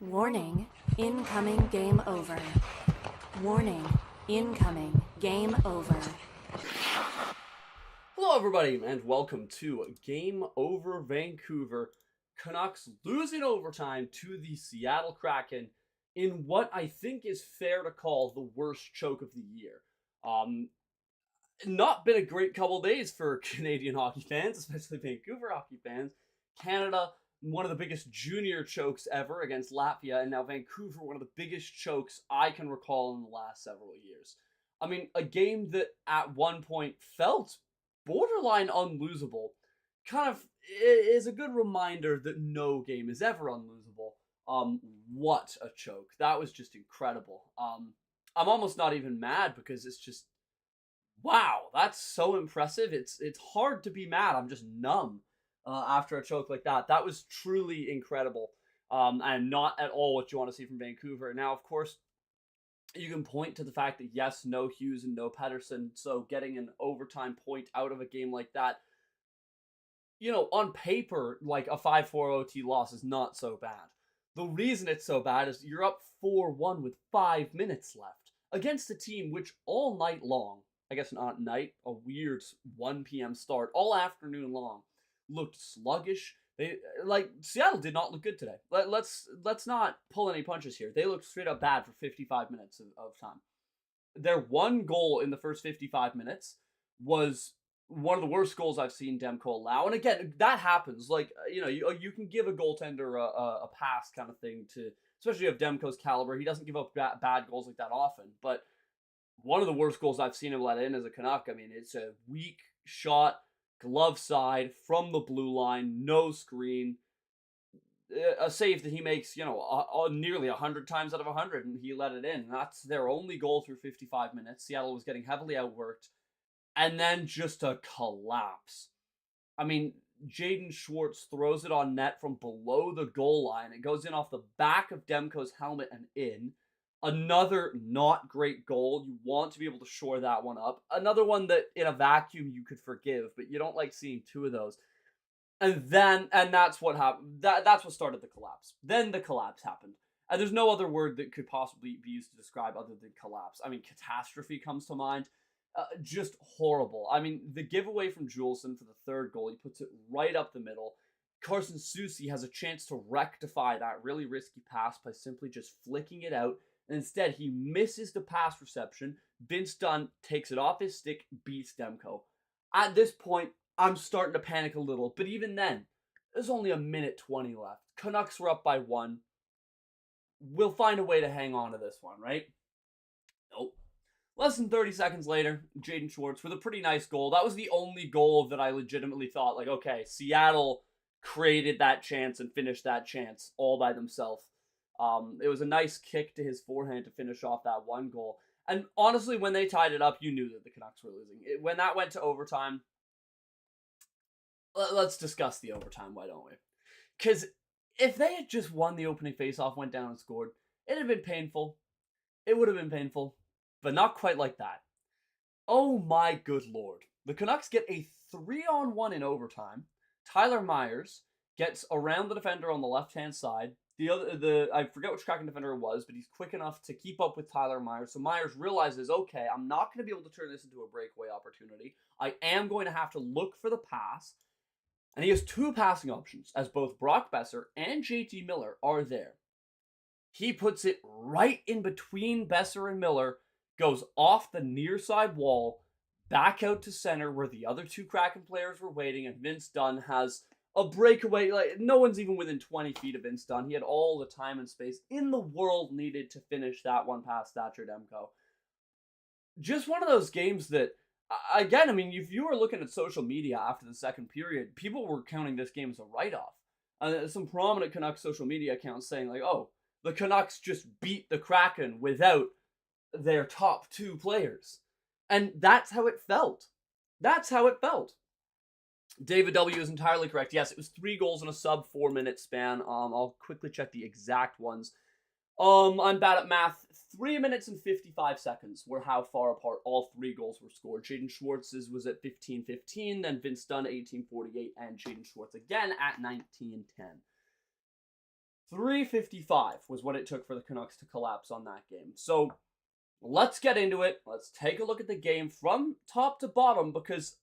Warning, incoming game over. Warning, incoming game over. Hello everybody and welcome to Game Over Vancouver. Canucks lose in overtime to the Seattle Kraken in what I think is fair to call the worst choke of the year. Not been a great couple days for Canadian hockey fans, especially Vancouver hockey fans. Canada, one of the biggest junior chokes ever against Latvia, and now Vancouver, one of the biggest chokes I can recall in the last several years. I mean, a game that at one point felt borderline unlosable kind of is a good reminder that no game is ever unlosable. What a choke. That was just incredible. I'm almost not even mad because it's just wow, that's so impressive. It's hard to be mad. I'm just numb after a choke like that. That was truly incredible. And not at all what you want to see from Vancouver. Now, of course, you can point to the fact that yes, no Hughes and no Pedersen, so getting an overtime point out of a game like that, you know, on paper, like a 5-4 OT loss is not so bad. The reason it's so bad is you're up 4-1 with 5 minutes left against a team which all night long, I guess not night, a weird 1 p.m. start, all afternoon long, looked sluggish. Seattle did not look good today. Let's not pull any punches here. They looked straight up bad for 55 minutes of time. Their one goal in the first 55 minutes was one of the worst goals I've seen Demko allow. And again, that happens. Like, you know, you can give a goaltender a pass kind of thing to, especially of Demko's caliber. He doesn't give up bad goals like that often. But one of the worst goals I've seen him let in as a Canuck. I mean, it's a weak shot, glove side from the blue line, no screen, a save that he makes, you know, nearly 100 times out of 100, and he let it in. That's their only goal through 55 minutes. Seattle was getting heavily outworked, and then just a collapse. I mean, Jaden Schwartz throws it on net from below the goal line. It goes in off the back of Demko's helmet and in. Another not great goal. You want to be able to shore that one up. Another one that in a vacuum you could forgive, but you don't like seeing two of those. And that's what happened. That's what started the collapse. Then the collapse happened. And there's no other word that could possibly be used to describe other than collapse. I mean, catastrophe comes to mind. Just horrible. I mean, the giveaway from Juleson for the third goal, he puts it right up the middle. Carson Soucy has a chance to rectify that really risky pass by simply just flicking it out. And instead, he misses the pass reception. Vince Dunn takes it off his stick, beats Demko. At this point, I'm starting to panic a little. But even then, there's only a minute 20 left. Canucks were up by 1. We'll find a way to hang on to this one, right? Nope. Less than 30 seconds later, Jaden Schwartz with a pretty nice goal. That was the only goal that I legitimately thought, like, okay, Seattle created that chance and finished that chance all by themselves. It was a nice kick to his forehand to finish off that one goal. And honestly, when they tied it up, you knew that the Canucks were losing. When that went to overtime, let's discuss the overtime, why don't we? Because if they had just won the opening faceoff, went down and scored, it'd have been painful. It would have been painful, but not quite like that. Oh my good lord. The Canucks get a 3-on-1 in overtime. Tyler Myers gets around the defender on the left-hand side. I forget which Kraken defender it was, but he's quick enough to keep up with Tyler Myers. So Myers realizes, okay, I'm not going to be able to turn this into a breakaway opportunity. I am going to have to look for the pass. And he has 2 passing options, as both Brock Besser and JT Miller are there. He puts it right in between Besser and Miller, goes off the near side wall, back out to center where the other 2 Kraken players were waiting, and Vince Dunn has a breakaway. Like, no one's even within 20 feet of Vince Dunn. He had all the time and space in the world needed to finish that one past Thatcher Demko. Just one of those games that, again, I mean, if you were looking at social media after the second period, people were counting this game as a write-off. Some prominent Canucks social media accounts saying, like, oh, the Canucks just beat the Kraken without their top 2 players. And that's how it felt. That's how it felt. David W. is entirely correct. Yes, it was 3 goals in a sub 4-minute span. I'll quickly check the exact ones. I'm bad at math. 3 minutes and 55 seconds were how far apart all 3 goals were scored. Jaden Schwartz's was at 15:15, then Vince Dunn 18:48, and Jaden Schwartz again at 19:10. 3:55 was what it took for the Canucks to collapse on that game. So let's get into it. Let's take a look at the game from top to bottom, because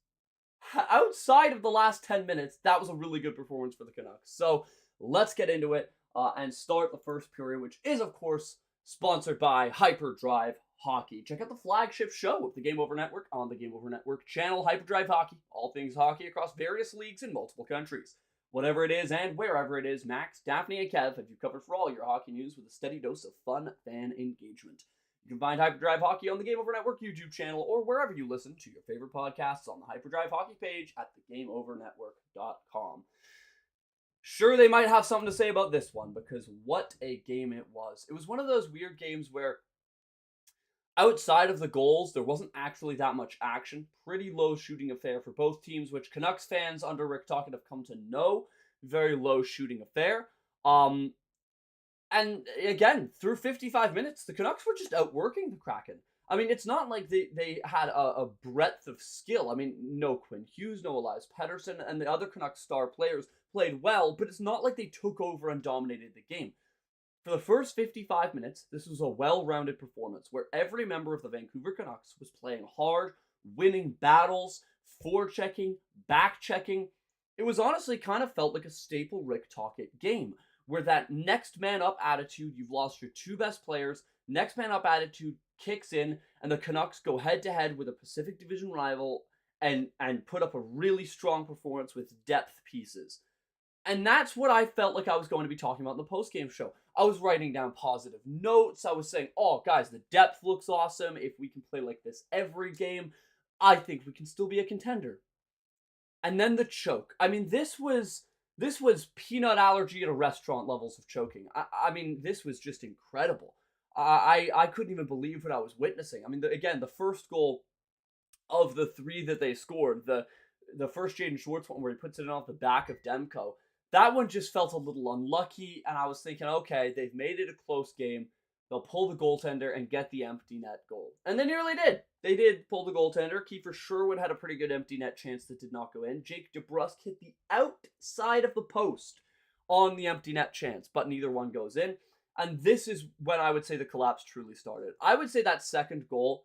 outside of the last 10 minutes, that was a really good performance for the Canucks. So let's get into it and start the first period, which is, of course, sponsored by Hyperdrive Hockey. Check out the flagship show of the Game Over Network on the Game Over Network channel, Hyperdrive Hockey. All things hockey across various leagues in multiple countries. Whatever it is and wherever it is, Max, Daphne, and Kev have you covered for all your hockey news with a steady dose of fun fan engagement. You can find Hyperdrive Hockey on the Game Over Network YouTube channel or wherever you listen to your favorite podcasts on the Hyperdrive Hockey page at thegameovernetwork.com. Sure, they might have something to say about this one, because what a game it was. It was one of those weird games where outside of the goals, there wasn't actually that much action. Pretty low shooting affair for both teams, which Canucks fans under Rick Tocchet have come to know. Very low shooting affair. And again, through 55 minutes, the Canucks were just outworking the Kraken. I mean, it's not like they had a breadth of skill. I mean, no Quinn Hughes, no Elias Pettersson, and the other Canucks star players played well, but it's not like they took over and dominated the game. For the first 55 minutes, this was a well-rounded performance where every member of the Vancouver Canucks was playing hard, winning battles, forechecking, back-checking. It was honestly kind of felt like a staple Rick Tocchet game, where that next man up attitude, you've lost your two best players, next man up attitude kicks in, and the Canucks go head-to-head with a Pacific Division rival and put up a really strong performance with depth pieces. And that's what I felt like I was going to be talking about in the post-game show. I was writing down positive notes. I was saying, oh, guys, the depth looks awesome. If we can play like this every game, I think we can still be a contender. And then the choke. I mean, this was peanut allergy at a restaurant levels of choking. I mean, this was just incredible. I couldn't even believe what I was witnessing. I mean, again, the first goal of the three that they scored, the first Jaden Schwartz one where he puts it in off the back of Demko, that one just felt a little unlucky, and I was thinking, okay, they've made it a close game. They'll pull the goaltender and get the empty net goal. And they nearly did. They did pull the goaltender. Kiefer Sherwood had a pretty good empty net chance that did not go in. Jake DeBrusk hit the outside of the post on the empty net chance, but neither one goes in. And this is when I would say the collapse truly started. I would say that second goal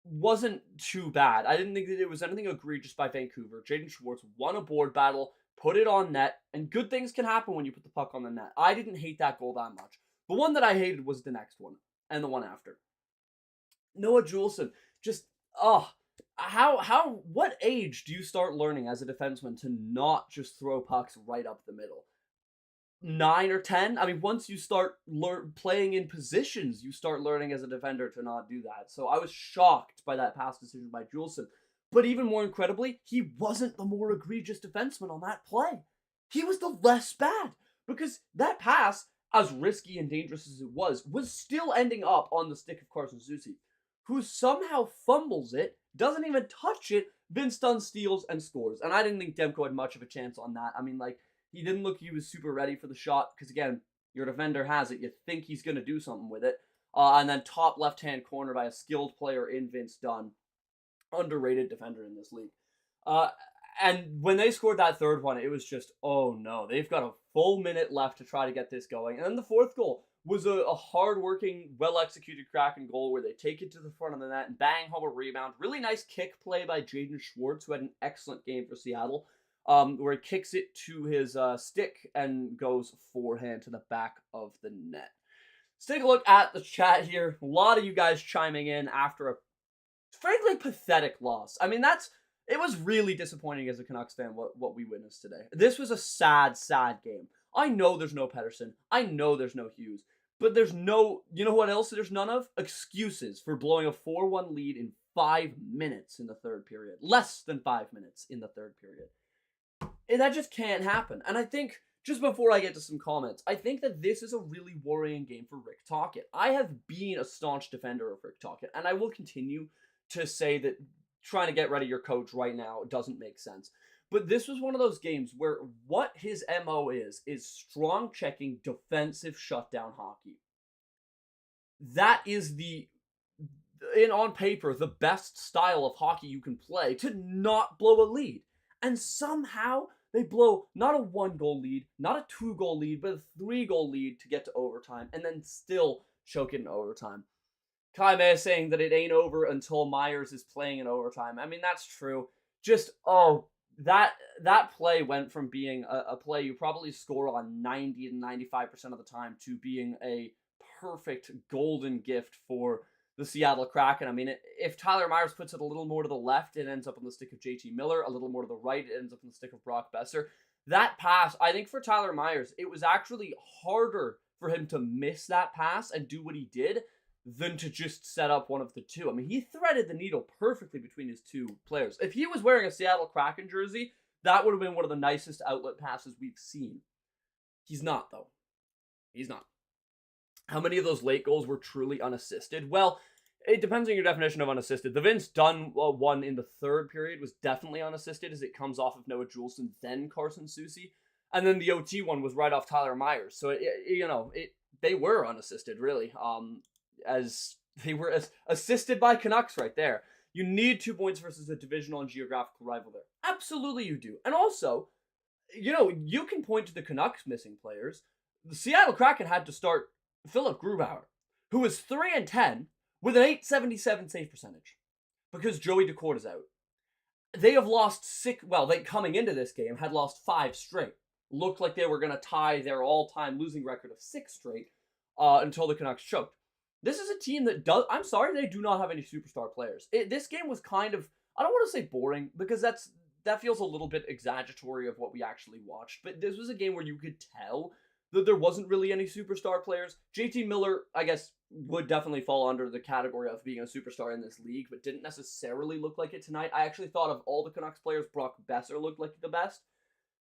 wasn't too bad. I didn't think that it was anything egregious by Vancouver. Jaden Schwartz won a board battle, put it on net, and good things can happen when you put the puck on the net. I didn't hate that goal that much. The one that I hated was the next one, and the one after. Noah Juleson, just, what age do you start learning as a defenseman to not just throw pucks right up the middle? 9 or 10? I mean, once you start playing in positions, you start learning as a defender to not do that. So I was shocked by that pass decision by Juleson. But even more incredibly, he wasn't the more egregious defenseman on that play. He was the less bad. Because that pass, as risky and dangerous as it was still ending up on the stick of Carson Soucy, who somehow fumbles it, doesn't even touch it, Vince Dunn steals and scores. And I didn't think Demko had much of a chance on that. I mean, he didn't look he was super ready for the shot, because again, your defender has it. You think he's going to do something with it. And then top left-hand corner by a skilled player in Vince Dunn. Underrated defender in this league. And when they scored that third one, it was just, oh no, they've got a full minute left to try to get this going. And then the fourth goal was a hard-working, well-executed Kraken goal where they take it to the front of the net and bang home a rebound. Really nice kick play by Jaden Schwartz, who had an excellent game for Seattle, where he kicks it to his stick and goes forehand to the back of the net. Let's take a look at the chat here. A lot of you guys chiming in after a frankly pathetic loss. I mean, it was really disappointing as a Canucks fan what we witnessed today. This was a sad game. I know there's no Pettersson. I know there's no Hughes. But there's no, you know what else there's none of? Excuses for blowing a 4-1 lead in 5 minutes in the third period. Less than 5 minutes in the third period. That just can't happen. And I think, just before I get to some comments, I think that this is a really worrying game for Rick Tocchet. I have been a staunch defender of Rick Tocchet, and I will continue to say that trying to get rid of your coach right now doesn't make sense. But this was one of those games where what his MO is strong checking, defensive shutdown hockey. That is on paper, the best style of hockey you can play to not blow a lead. And somehow They blow not a 1-goal lead, not a 2-goal lead, but a 3-goal lead to get to overtime, and then still choke it in overtime. Kai Mei is saying that it ain't over until Myers is playing in overtime. I mean, that's true. Just, that play went from being a play you probably score on 90 to 95% of the time to being a perfect golden gift for the Seattle Kraken. I mean, if Tyler Myers puts it a little more to the left, it ends up on the stick of JT Miller. A little more to the right, it ends up on the stick of Brock Besser. That pass, I think for Tyler Myers, it was actually harder for him to miss that pass and do what he did than to just set up one of the two. I mean, he threaded the needle perfectly between his two players. If he was wearing a Seattle Kraken jersey, that would have been one of the nicest outlet passes we've seen. He's not, though. He's not. How many of those late goals were truly unassisted? Well, it depends on your definition of unassisted. The Vince Dunn one in the third period was definitely unassisted as it comes off of Noah Juleson, then Carson Soucy. And then the OT one was right off Tyler Myers. So, they were unassisted, really. As they were assisted by Canucks right there. You need 2 points versus a divisional and geographical rival there. Absolutely you do. And also, you can point to the Canucks missing players. The Seattle Kraken had to start Philip Grubauer, who was 3-10 with an .877 save percentage because Joey Daccord is out. They have lost they coming into this game had lost 5 straight. Looked like they were going to tie their all-time losing record of 6 straight until the Canucks choked. This is a team that I'm sorry, they do not have any superstar players. This game was kind of, I don't want to say boring, because that feels a little bit exaggeratory of what we actually watched, but this was a game where you could tell that there wasn't really any superstar players. JT Miller, I guess, would definitely fall under the category of being a superstar in this league, but didn't necessarily look like it tonight. I actually thought of all the Canucks players, Brock Besser looked like the best.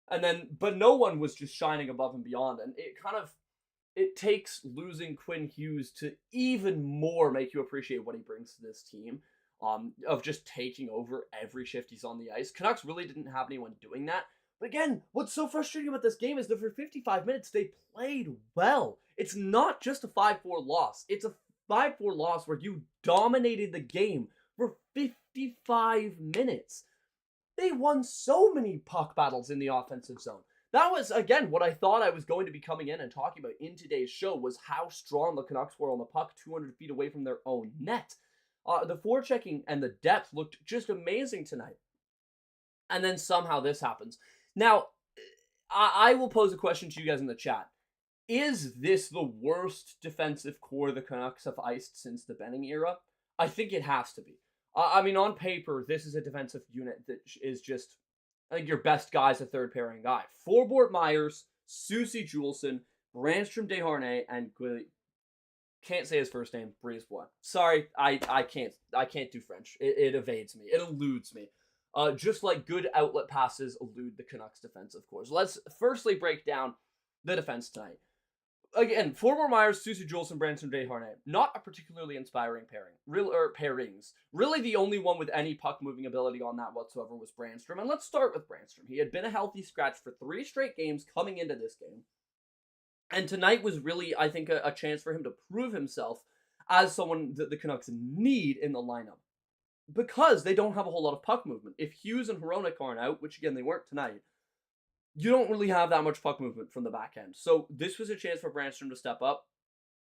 But no one was just shining above and beyond, and it takes losing Quinn Hughes to even more make you appreciate what he brings to this team, of just taking over every shift he's on the ice. Canucks really didn't have anyone doing that. But again, what's so frustrating about this game is that for 55 minutes, they played well. It's not just a 5-4 loss. It's a 5-4 loss where you dominated the game for 55 minutes. They won so many puck battles in the offensive zone. That was, again, what I thought I was going to be coming in and talking about in today's show was how strong the Canucks were on the puck 200 feet away from their own net. The forechecking and the depth looked just amazing tonight. And then somehow this happens. Now, I will pose a question to you guys in the chat. Is this the worst defensive core the Canucks have iced since the Benning era? I think it has to be. On paper, this is a defensive unit that is just, I think your best guy is a third pairing guy. Forbort Myers, Soucy Juleson, Brandstrom Desharnais, and can't say his first name, Brisebois. Sorry, I can't do French. It evades me. It eludes me. Just like good outlet passes elude the Canucks defense, of course. Let's firstly break down the defense tonight. Again, Forbort Myers, Soucy Juleson, Brandstrom Desharnais. Not a particularly inspiring pairing. Pairings. Really the only one with any puck-moving ability on that whatsoever was Brandstrom. And let's start with Brandstrom. He had been a healthy scratch for 3 straight games coming into this game. And tonight was really, I think, a chance for him to prove himself as someone that the Canucks need in the lineup. Because they don't have a whole lot of puck movement. If Hughes and Hronek aren't out, which again they weren't tonight, you don't really have that much puck movement from the back end. So this was a chance for Brandstrom to step up.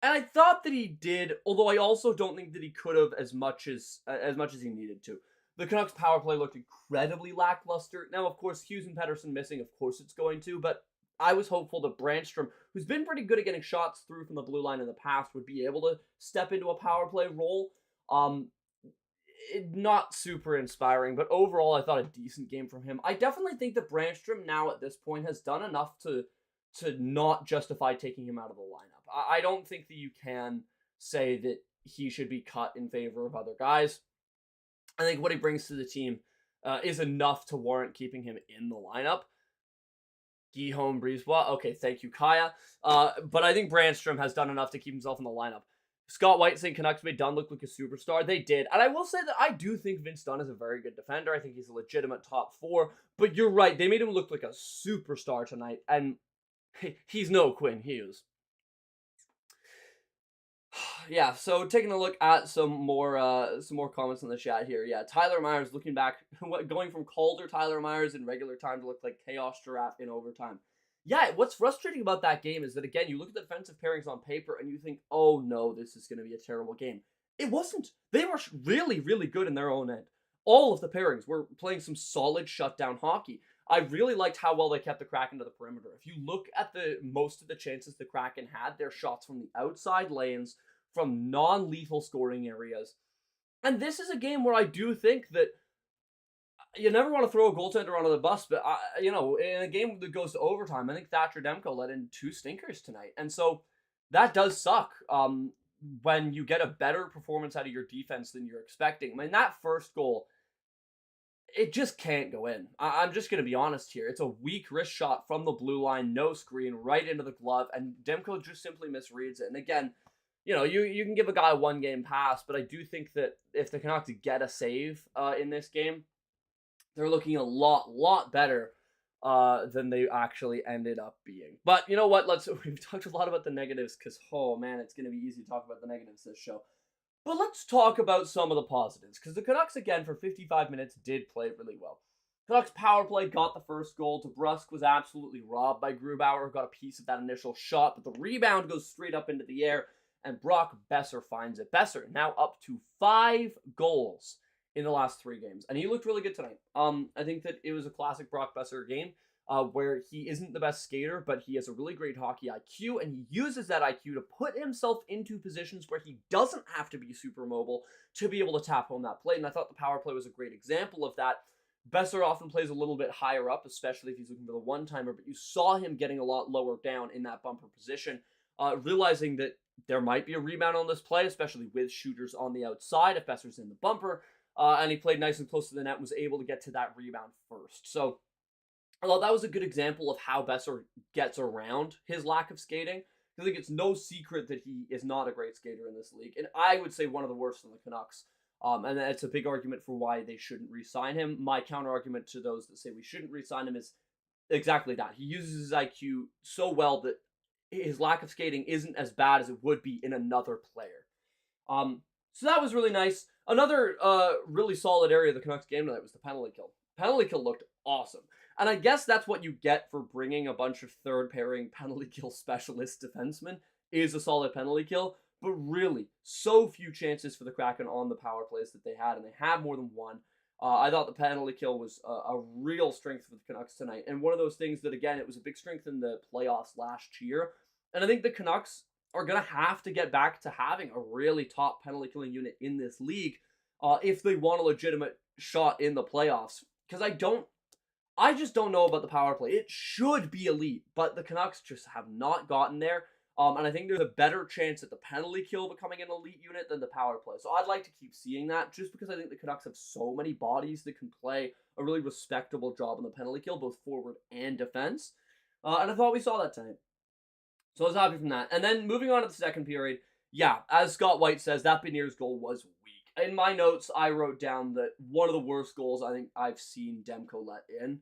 And I thought that he did, although I also don't think that he could have as much as he needed to. The Canucks power play looked incredibly lackluster. Now, of course, Hughes and Pettersson missing, of course it's going to, but I was hopeful that Brandstrom, who's been pretty good at getting shots through from the blue line in the past, would be able to step into a power play role. Not super inspiring, but overall I thought a decent game from him. I definitely think that Brandstrom now at this point has done enough to not justify taking him out of the lineup. I don't think that you can say that he should be cut in favor of other guys. I think what he brings to the team is enough to warrant keeping him in the lineup. Guillaume Brisebois, okay, thank you, Kaja. But I think Brandstrom has done enough to keep himself in the lineup. Scott White saying Canucks made Dunn look like a superstar. They did. And I will say that I do think Vince Dunn is a very good defender. I think he's a legitimate top 4. But you're right. They made him look like a superstar tonight. And he's no Quinn Hughes. Yeah, so taking a look at some more comments in the chat here. Yeah, Tyler Myers looking back, going from Calder Tyler Myers in regular time to look like Chaos Giraffe in overtime. Yeah, what's frustrating about that game is that, again, you look at the defensive pairings on paper and you think, oh no, this is going to be a terrible game. It wasn't. They were really, really good in their own end. All of the pairings were playing some solid shutdown hockey. I really liked how well they kept the Kraken to the perimeter. If you look at most of the chances the Kraken had, they're shots from the outside lanes, from non-lethal scoring areas. And this is a game where I do think that you never want to throw a goaltender under the bus, but in a game that goes to overtime, I think Thatcher Demko let in 2 stinkers tonight. And so that does suck when you get a better performance out of your defense than you're expecting. I mean, that first goal, it just can't go in. I'm just going to be honest here. It's a weak wrist shot from the blue line, no screen, right into the glove, and Demko just simply misreads it. And again, you can give a guy a 1-game pass, but I do think that if the Canucks get a save in this game, they're looking a lot better than they actually ended up being. But you know what? We've talked a lot about the negatives because, oh man, it's going to be easy to talk about the negatives this show. But let's talk about some of the positives, because the Canucks, again, for 55 minutes, did play really well. Canucks power play got the first goal. DeBrusk was absolutely robbed by Grubauer, got a piece of that initial shot, but the rebound goes straight up into the air, and Brock Besser finds it. Besser now up to 5 goals in the last 3 games, and he looked really good tonight. I think that it was a classic Brock Besser game, where he isn't the best skater, but he has a really great hockey IQ, and he uses that IQ to put himself into positions where he doesn't have to be super mobile to be able to tap home that play, and I thought the power play was a great example of that. Besser often plays a little bit higher up, especially if he's looking for the one-timer, but you saw him getting a lot lower down in that bumper position, realizing that there might be a rebound on this play, especially with shooters on the outside if Besser's in the bumper, and he played nice and close to the net and was able to get to that rebound first. So I thought that was a good example of how Besser gets around his lack of skating. I think it's no secret that he is not a great skater in this league, and I would say one of the worst in the Canucks. And that's a big argument for why they shouldn't re-sign him. My counter-argument to those that say we shouldn't re-sign him is exactly that. He uses his IQ so well that his lack of skating isn't as bad as it would be in another player. So that was really nice. Another really solid area of the Canucks game tonight was the penalty kill. Penalty kill looked awesome. And I guess that's what you get for bringing a bunch of third-pairing penalty kill specialist defensemen, is a solid penalty kill. But really, so few chances for the Kraken on the power plays that they had, and they had more than one. I thought the penalty kill was a real strength for the Canucks tonight. And one of those things that, again, it was a big strength in the playoffs last year. And I think the Canucks are going to have to get back to having a really top penalty killing unit in this league if they want a legitimate shot in the playoffs. Because I just don't know about the power play. It should be elite, but the Canucks just have not gotten there. And I think there's a better chance at the penalty kill becoming an elite unit than the power play. So I'd like to keep seeing that, just because I think the Canucks have so many bodies that can play a really respectable job on the penalty kill, both forward and defense. And I thought we saw that tonight. So I was happy from that. And then moving on to the second period, yeah, as Scott White says, that Beniers goal was weak. In my notes, I wrote down that one of the worst goals I think I've seen Demko let in.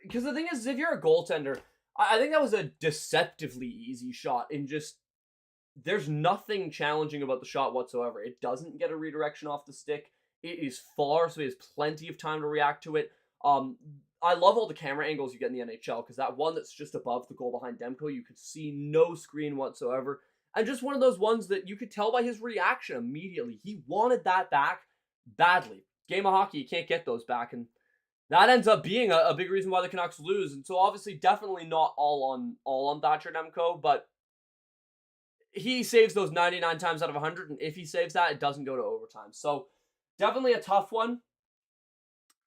Because the thing is, if you're a goaltender, I think that was a deceptively easy shot, and just, there's nothing challenging about the shot whatsoever. It doesn't get a redirection off the stick. It is far, so he has plenty of time to react to it. I love all the camera angles you get in the NHL, because that one that's just above the goal behind Demko, you could see no screen whatsoever. And just one of those ones that you could tell by his reaction immediately. He wanted that back badly. Game of hockey, you can't get those back, and that ends up being a big reason why the Canucks lose. And so obviously definitely not all on Thatcher Demko, but he saves those 99 times out of 100, and if he saves that, it doesn't go to overtime. So definitely a tough one.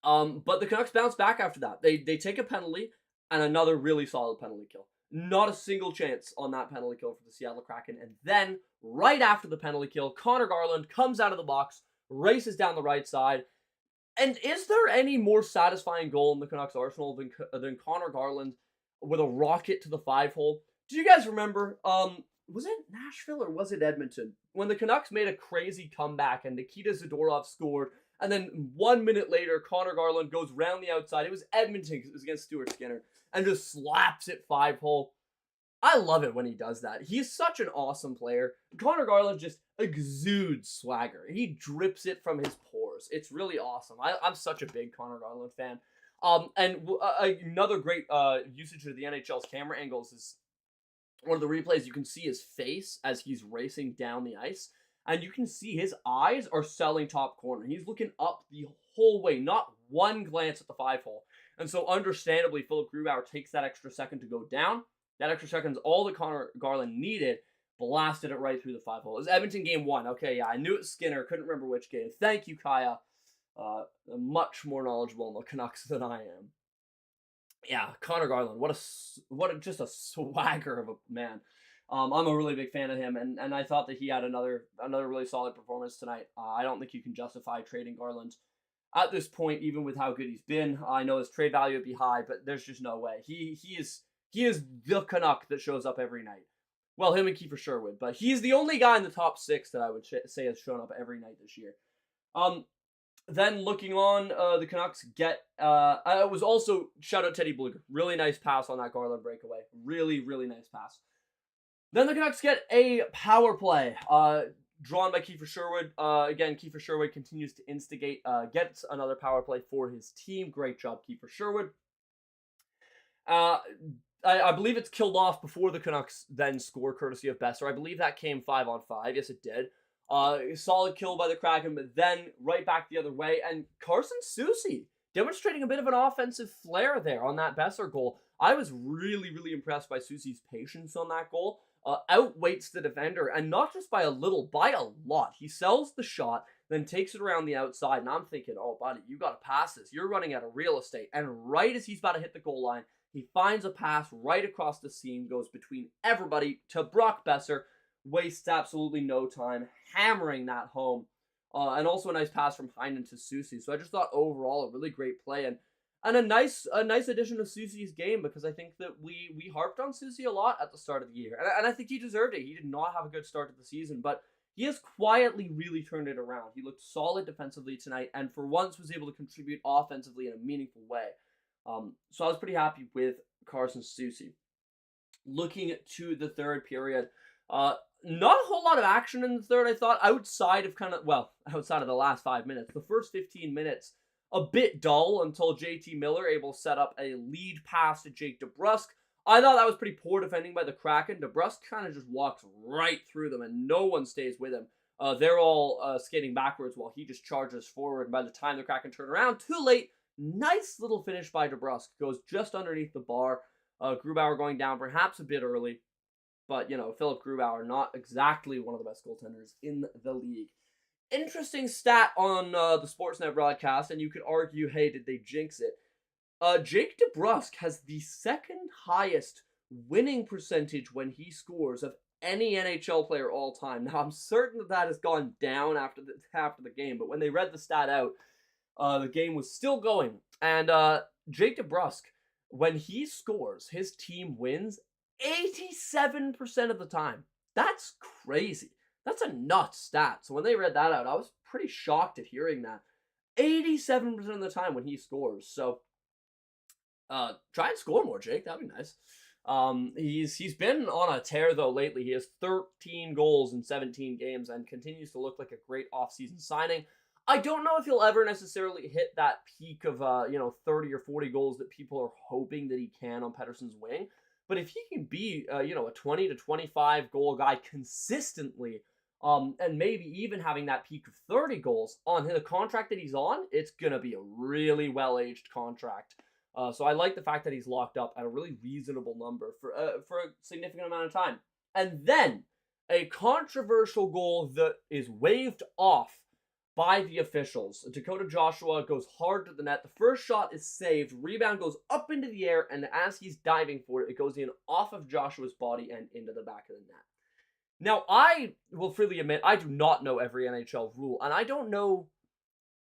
But the Canucks bounce back after that. They take a penalty and another really solid penalty kill. Not a single chance on that penalty kill for the Seattle Kraken. And then, right after the penalty kill, Connor Garland comes out of the box, races down the right side. And is there any more satisfying goal in the Canucks arsenal than Connor Garland with a rocket to the 5-hole? Do you guys remember, was it Nashville or was it Edmonton? When the Canucks made a crazy comeback and Nikita Zadorov scored, and then 1 minute later, Connor Garland goes round the outside. It was Edmonton because it was against Stuart Skinner, and just slaps it 5-hole. I love it when he does that. He's such an awesome player. Connor Garland just exudes swagger. He drips it from his pores. It's really awesome. I'm such a big Connor Garland fan. Another great usage of the NHL's camera angles is one of the replays. You can see his face as he's racing down the ice, and you can see his eyes are selling top corner. He's looking up the whole way, not one glance at the 5-hole. And so understandably, Philip Grubauer takes that extra second to go down. That extra second is all that Connor Garland needed. Blasted it right through the 5-hole. It was Edmonton game 1. Okay, yeah, I knew it was Skinner. Couldn't remember which game. Thank you, Kaja. Much more knowledgeable on the Canucks than I am. Yeah, Connor Garland. Just a swagger of a man. I'm a really big fan of him, and I thought that he had another really solid performance tonight. I don't think you can justify trading Garland at this point, even with how good he's been. I know his trade value would be high, but there's just no way. He is the Canuck that shows up every night. Well, him and Kiefer Sherwood, but he's the only guy in the top 6 that I would say has shown up every night this year. Then looking on, the Canucks get, I was also, shout out Teddy Bluger. Really nice pass on that Garland breakaway. Really, really nice pass. Then the Canucks get a power play, drawn by Kiefer Sherwood. Again, Kiefer Sherwood continues to instigate, gets another power play for his team. Great job, Kiefer Sherwood. I believe it's killed off before the Canucks then score, courtesy of Besser. I believe that came 5-on-5. Yes, it did. Solid kill by the Kraken, but then right back the other way. And Carson Soucy demonstrating a bit of an offensive flair there on that Besser goal. I was really, really impressed by Soucy's patience on that goal. Outweights the defender, and not just by a little, by a lot. He sells the shot, then takes it around the outside, and I'm thinking, oh, buddy, you got to pass this. You're running out of real estate. And right as he's about to hit the goal line, he finds a pass right across the seam, goes between everybody to Brock Besser, wastes absolutely no time, hammering that home. And also a nice pass from Heinen to Soucy. So I just thought overall a really great play, and a nice addition to Soucy's game, because I think that we harped on Soucy a lot at the start of the year. And I think he deserved it. He did not have a good start to the season, but he has quietly really turned it around. He looked solid defensively tonight, and for once was able to contribute offensively in a meaningful way. So I was pretty happy with Carson Soucy. Looking to the third period, not a whole lot of action in the third, I thought, outside of the last 5 minutes. The first 15 minutes, a bit dull until JT Miller able to set up a lead pass to Jake DeBrusk. I thought that was pretty poor defending by the Kraken. DeBrusk kind of just walks right through them, and no one stays with him. They're all skating backwards while he just charges forward. And by the time the Kraken turn around, too late. Nice little finish by DeBrusk. Goes just underneath the bar. Grubauer going down perhaps a bit early. But, Philip Grubauer, not exactly one of the best goaltenders in the league. Interesting stat on the Sportsnet broadcast, and you could argue, hey, did they jinx it? Jake DeBrusk has the second highest winning percentage when he scores of any NHL player all time. Now, I'm certain that has gone down after the game, but when they read the stat out, the game was still going. And Jake DeBrusk, when he scores, his team wins 87% of the time. That's crazy. That's a nuts stat. So when they read that out, I was pretty shocked at hearing that. 87% of the time when he scores. So try and score more, Jake. That'd be nice. He's been on a tear though lately. He has 13 goals in 17 games and continues to look like a great offseason signing. I don't know if he'll ever necessarily hit that peak of 30 or 40 goals that people are hoping that he can on Pettersson's wing. But if he can be a 20 to 25 goal guy consistently, and maybe even having that peak of 30 goals on the contract that he's on, it's gonna be a really well-aged contract. So I like the fact that he's locked up at a really reasonable number for a significant amount of time. And then a controversial goal that is waved off by the officials. Dakota Joshua goes hard to the net. The first shot is saved. Rebound goes up into the air, and as he's diving for it, it goes in off of Joshua's body and into the back of the net. Now, I will freely admit, I do not know every NHL rule, and I don't know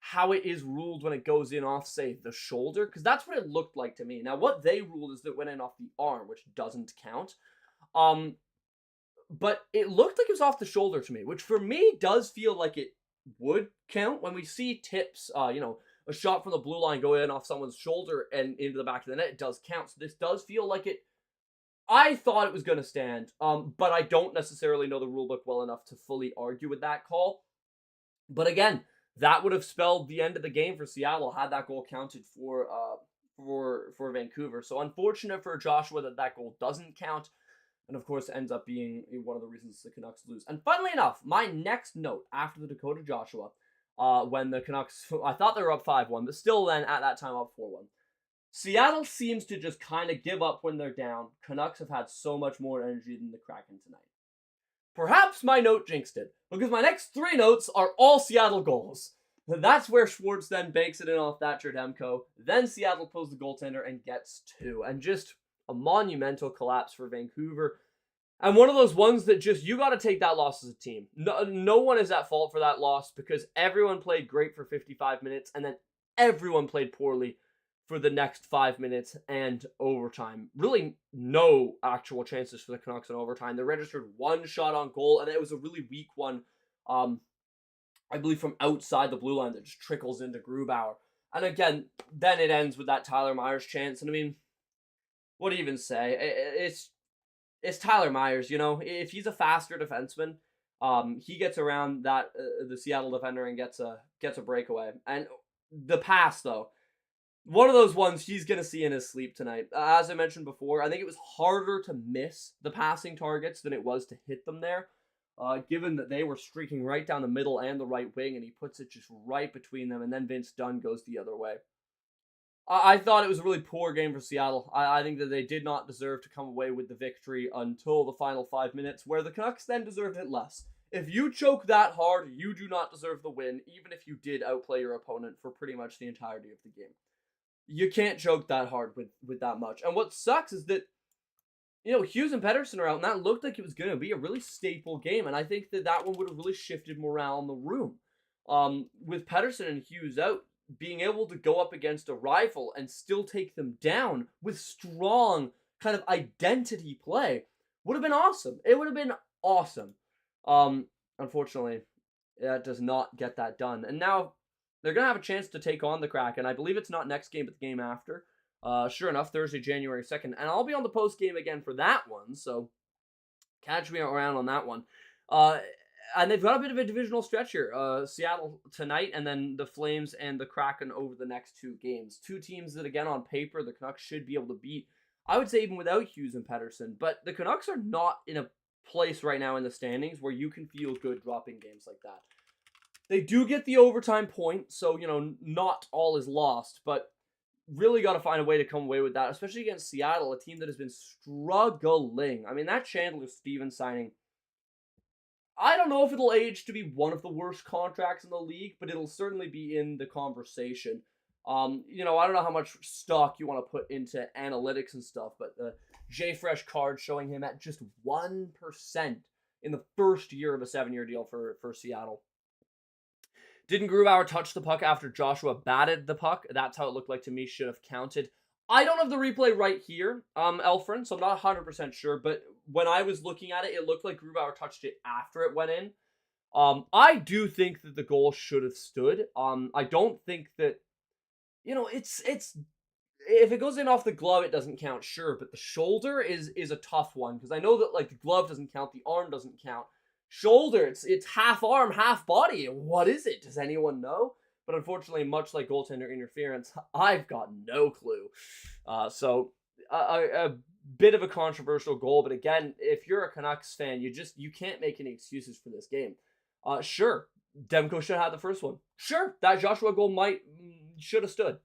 how it is ruled when it goes in off, say, the shoulder, because that's what it looked like to me. Now, what they ruled is that it went in off the arm, which doesn't count. But it looked like it was off the shoulder to me, which for me does feel like it would count. When we see tips, a shot from the blue line go in off someone's shoulder and into the back of the net, it does count. So this does feel like it I thought it was going to stand, but I don't necessarily know the rulebook well enough to fully argue with that call. But again, that would have spelled the end of the game for Seattle had that goal counted for Vancouver. So unfortunate for Joshua that goal doesn't count, and of course ends up being one of the reasons the Canucks lose. And funnily enough, my next note after the Dakota Joshua, when the Canucks, I thought they were up 5-1, but still then at that time up 4-1. Seattle seems to just kind of give up when they're down. Canucks have had so much more energy than the Kraken tonight. Perhaps my note jinxed it, because my next 3 notes are all Seattle goals. That's where Schwartz then banks it in off Thatcher Demko. Then Seattle pulls the goaltender and gets 2. And just a monumental collapse for Vancouver. And one of those ones that just, you got to take that loss as a team. No one is at fault for that loss, because everyone played great for 55 minutes, and then everyone played poorly for the next 5 minutes and overtime. Really no actual chances for the Canucks in overtime. They registered 1 shot on goal, and it was a really weak one, I believe from outside the blue line that just trickles into Grubauer. And again, then it ends with that Tyler Myers chance. And I mean, what do you even say? It's Tyler Myers, you know. If he's a faster defenseman, he gets around that the Seattle defender and gets a breakaway. And the pass, though, one of those ones he's going to see in his sleep tonight. As I mentioned before, I think it was harder to miss the passing targets than it was to hit them there, given that they were streaking right down the middle and the right wing, and he puts it just right between them, and then Vince Dunn goes the other way. I thought it was a really poor game for Seattle. I think that they did not deserve to come away with the victory until the final 5 minutes, where the Canucks then deserved it less. If you choke that hard, you do not deserve the win, even if you did outplay your opponent for pretty much the entirety of the game. You can't choke that hard with that much. And what sucks is that, you know, Hughes and Pettersson are out, and that looked like it was going to be a really staple game. And I think that one would have really shifted morale in the room. With Pettersson and Hughes out, being able to go up against a rival and still take them down with strong kind of identity play would have been awesome. It would have been awesome. Unfortunately, that does not get that done. And now they're going to have a chance to take on the Kraken. I believe it's not next game, but the game after. Sure enough, Thursday, January 2nd. And I'll be on the post game again for that one, so catch me around on that one. And they've got a bit of a divisional stretch here. Seattle tonight, and then the Flames and the Kraken over the next 2 games. 2 teams that, again, on paper, the Canucks should be able to beat. I would say even without Hughes and Pettersson. But the Canucks are not in a place right now in the standings where you can feel good dropping games like that. They do get the overtime point, so, you know, not all is lost, but really got to find a way to come away with that, especially against Seattle, a team that has been struggling. I mean, that Chandler Stevens signing, I don't know if it'll age to be one of the worst contracts in the league, but it'll certainly be in the conversation. You know, I don't know how much stock you want to put into analytics and stuff, but the JFresh card showing him at just 1% in the first year of a 7-year deal for Seattle. Didn't Grubauer touch the puck after Joshua batted the puck? That's how it looked like to me. Should have counted. I don't have the replay right here, Elfrin, so I'm not 100% sure. But when I was looking at it, it looked like Grubauer touched it after it went in. I do think that the goal should have stood. I don't think that, you know, it's if it goes in off the glove, it doesn't count, sure. But the shoulder is a tough one, because I know that, like, the glove doesn't count, the arm doesn't count. Shoulder, it's half arm, half body. What is it? Does anyone know? But unfortunately, much like goaltender interference, I've got no clue. So a bit of a controversial goal. But again, if you're a Canucks fan, you can't make any excuses for this game. Sure, Demko should have had the first one. Sure, that Joshua goal should have stood.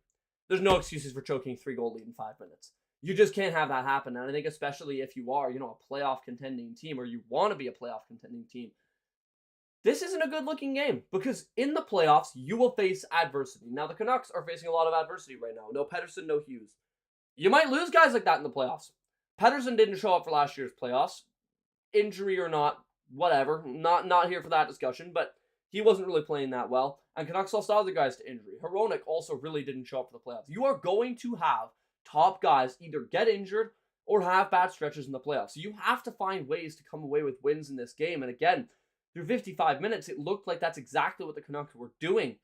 There's no excuses for choking 3-goal lead in 5 minutes. You just can't have that happen. And I think especially if you are, you know, a playoff contending team, or you want to be a playoff contending team, this isn't a good looking game, because in the playoffs, you will face adversity. Now, the Canucks are facing a lot of adversity right now. No Pettersson, no Hughes. You might lose guys like that in the playoffs. Pettersson didn't show up for last year's playoffs. Injury or not, whatever. Not here for that discussion, but he wasn't really playing that well. And Canucks lost other guys to injury. Hronek also really didn't show up for the playoffs. You are going to have top guys either get injured or have bad stretches in the playoffs. So you have to find ways to come away with wins in this game. And again, through 55 minutes, it looked like that's exactly what the Canucks were doing.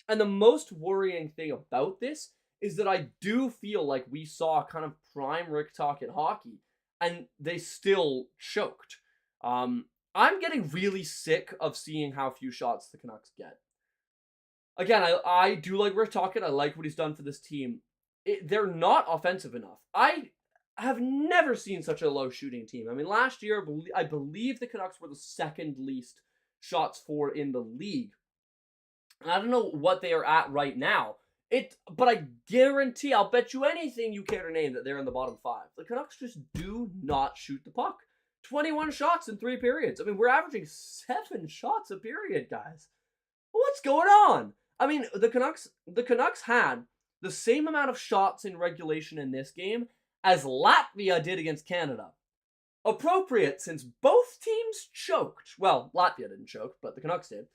And the most worrying thing about this is that I do feel like we saw kind of prime Rick Tocchet hockey and they still choked. I'm getting really sick of seeing how few shots the Canucks get. Again, I do like Rick Tocchet. I like what he's done for this team. They're not offensive enough. I have never seen such a low shooting team. I mean, last year, I believe the Canucks were the second least shots for in the league. And I don't know what they are at right now. But I guarantee, I'll bet you anything you care to name that they're in the bottom 5. The Canucks just do not shoot the puck. 21 shots in 3 periods. I mean, we're averaging 7 shots a period, guys. What's going on? I mean, the Canucks had the same amount of shots in regulation in this game as Latvia did against Canada. Appropriate, since both teams choked. Well, Latvia didn't choke, but the Canucks did.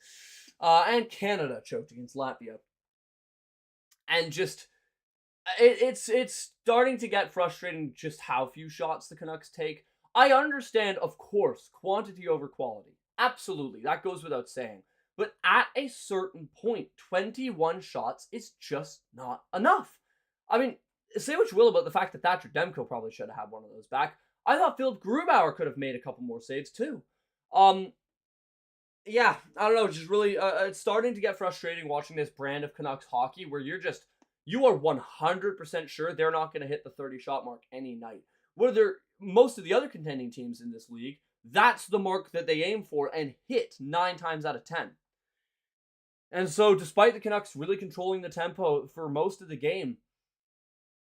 And Canada choked against Latvia. And just, it's starting to get frustrating just how few shots the Canucks take. I understand, of course, quantity over quality. Absolutely, that goes without saying. But at a certain point, 21 shots is just not enough. I mean, say what you will about the fact that Thatcher Demko probably should have had one of those back. I thought Philip Grubauer could have made a couple more saves too. Yeah, I don't know, just really, it's starting to get frustrating watching this brand of Canucks hockey where you are 100% sure they're not going to hit the 30-shot mark any night. Where most of the other contending teams in this league, that's the mark that they aim for and hit 9 times out of 10. And so, despite the Canucks really controlling the tempo for most of the game,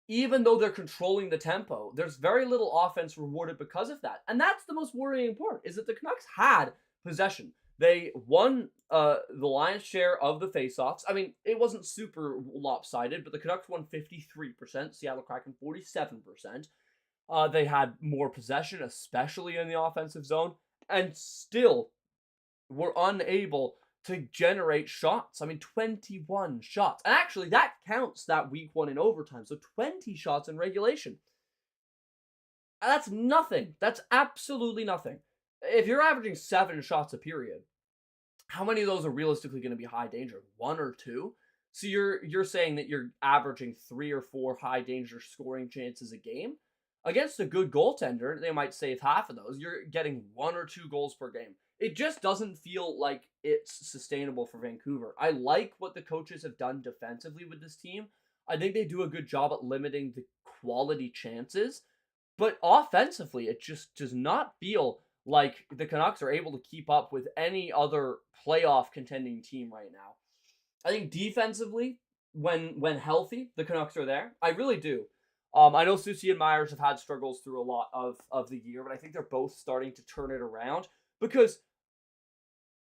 even though they're controlling the tempo, there's very little offense rewarded because of that. And that's the most worrying part, is that the Canucks had possession. They won the lion's share of the faceoffs. I mean, it wasn't super lopsided, but the Canucks won 53%, Seattle Kraken 47%. They had more possession, especially in the offensive zone, and still were unable to generate shots. I mean, 21 shots. And actually, that counts that week 1 in overtime. So 20 shots in regulation. That's nothing. That's absolutely nothing. If you're averaging 7 shots a period, how many of those are realistically going to be high danger? 1 or 2? So you're saying that you're averaging 3 or 4 high danger scoring chances a game? Against a good goaltender, they might save half of those. You're getting 1 or 2 goals per game. It just doesn't feel like it's sustainable for Vancouver. I like what the coaches have done defensively with this team. I think they do a good job at limiting the quality chances. But offensively, it just does not feel like the Canucks are able to keep up with any other playoff contending team right now. I think defensively, when healthy, the Canucks are there. I really do. I know Susie and Myers have had struggles through a lot of the year, but I think they're both starting to turn it around because,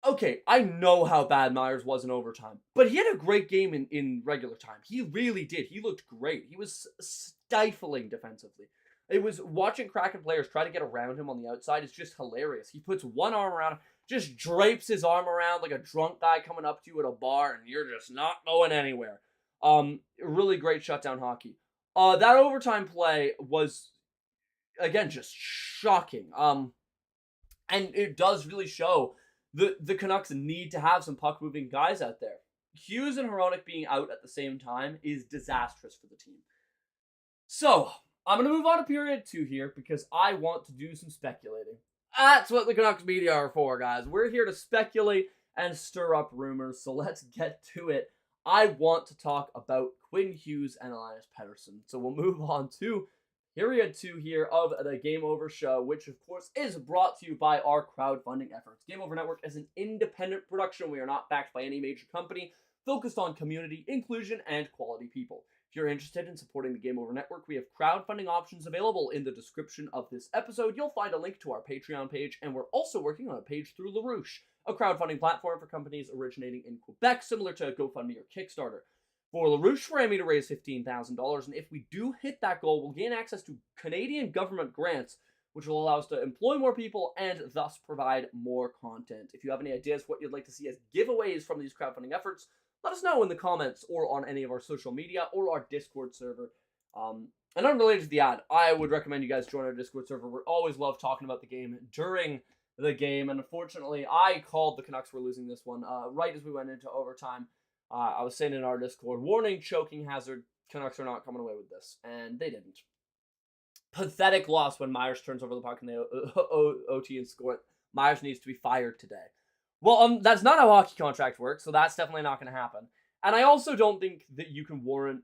okay, I know how bad Myers was in overtime, but he had a great game in regular time. He really did. He looked great. He was stifling defensively. It was watching Kraken players try to get around him on the outside. It's just hilarious. He puts one arm around him, just drapes his arm around like a drunk guy coming up to you at a bar, and you're just not going anywhere. Really great shutdown hockey. That overtime play was, again, just shocking. And it does really show the Canucks need to have some puck-moving guys out there. Hughes and Hronek being out at the same time is disastrous for the team. So, I'm going to move on to period 2 here because I want to do some speculating. That's what the Canucks media are for, guys. We're here to speculate and stir up rumors, so let's get to it. I want to talk about Quinn Hughes and Elias Pettersson. So we'll move on to period 2 here of the Game Over show, which of course is brought to you by our crowdfunding efforts. Game Over Network is an independent production. We are not backed by any major company, focused on community, inclusion, and quality people. If you're interested in supporting the Game Over Network, we have crowdfunding options available in the description of this episode. You'll find a link to our Patreon page, and we're also working on a page through LaRouche, a crowdfunding platform for companies originating in Quebec, similar to GoFundMe or Kickstarter. For LaRouche, we're aiming to raise $15,000, and if we do hit that goal, we'll gain access to Canadian government grants, which will allow us to employ more people and thus provide more content. If you have any ideas what you'd like to see as giveaways from these crowdfunding efforts, let us know in the comments or on any of our social media or our Discord server. And unrelated to the ad, I would recommend you guys join our Discord server. We always love talking about the game during the game, and unfortunately, I called the Canucks were losing this one right as we went into overtime. I was saying in our Discord, warning, choking hazard, Canucks are not coming away with this, and they didn't. pathetic loss when Myers turns over the puck and they OT and score it. Myers needs to be fired today. Well, that's not how hockey contract works, so that's definitely not going to happen. And I also don't think that you can warrant,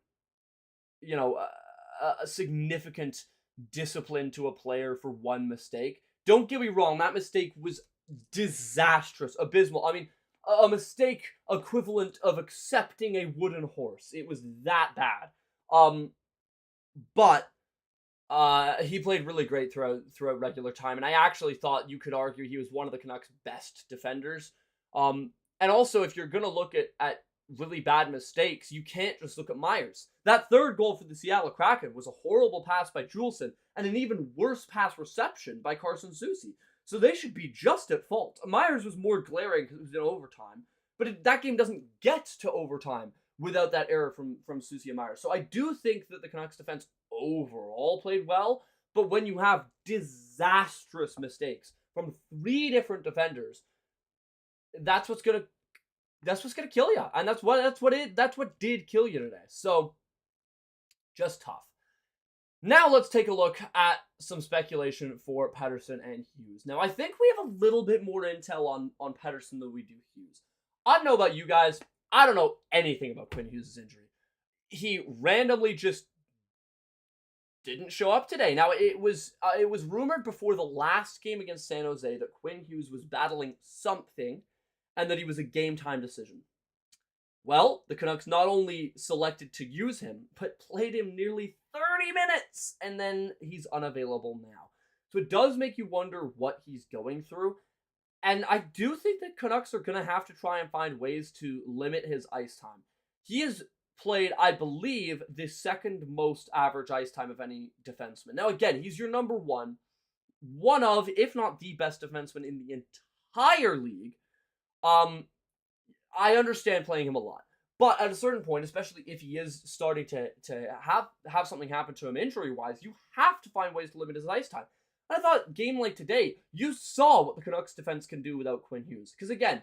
a significant discipline to a player for one mistake. Don't get me wrong, that mistake was disastrous, abysmal. I mean, a mistake equivalent of accepting a wooden horse. It was that bad. But he played really great throughout regular time, and I actually thought you could argue he was one of the Canucks' best defenders. And also, if you're going to look at really bad mistakes, you can't just look at Myers. That third goal for the Seattle Kraken was a horrible pass by Juleson and an even worse pass reception by Carson Soucy. So they should be just at fault. Myers was more glaring because it was in overtime, but that game doesn't get to overtime without that error from Soucy and Myers. So I do think that the Canucks defense overall played well, but when you have disastrous mistakes from 3 different defenders, that's what's gonna kill you, and that's what did kill you today. So just tough. Now let's take a look at some speculation for Pettersson and Hughes. Now I think we have a little bit more intel on Pettersson than we do Hughes. I don't know about you guys. I don't know anything about Quinn Hughes' injury. He randomly just didn't show up today. Now it was rumored before the last game against San Jose that Quinn Hughes was battling something and that he was a game time decision. Well, the Canucks not only selected to use him, but played him nearly 30 minutes, and then he's unavailable now. So it does make you wonder what he's going through. And I do think that Canucks are going to have to try and find ways to limit his ice time. He has played, I believe, the second most average ice time of any defenseman. Now, again, he's your number one of, if not the best defenseman in the entire league. I understand playing him a lot. But at a certain point, especially if he is starting to have something happen to him injury-wise, you have to find ways to limit his ice time. And I thought, game like today, you saw what the Canucks defense can do without Quinn Hughes. Because again,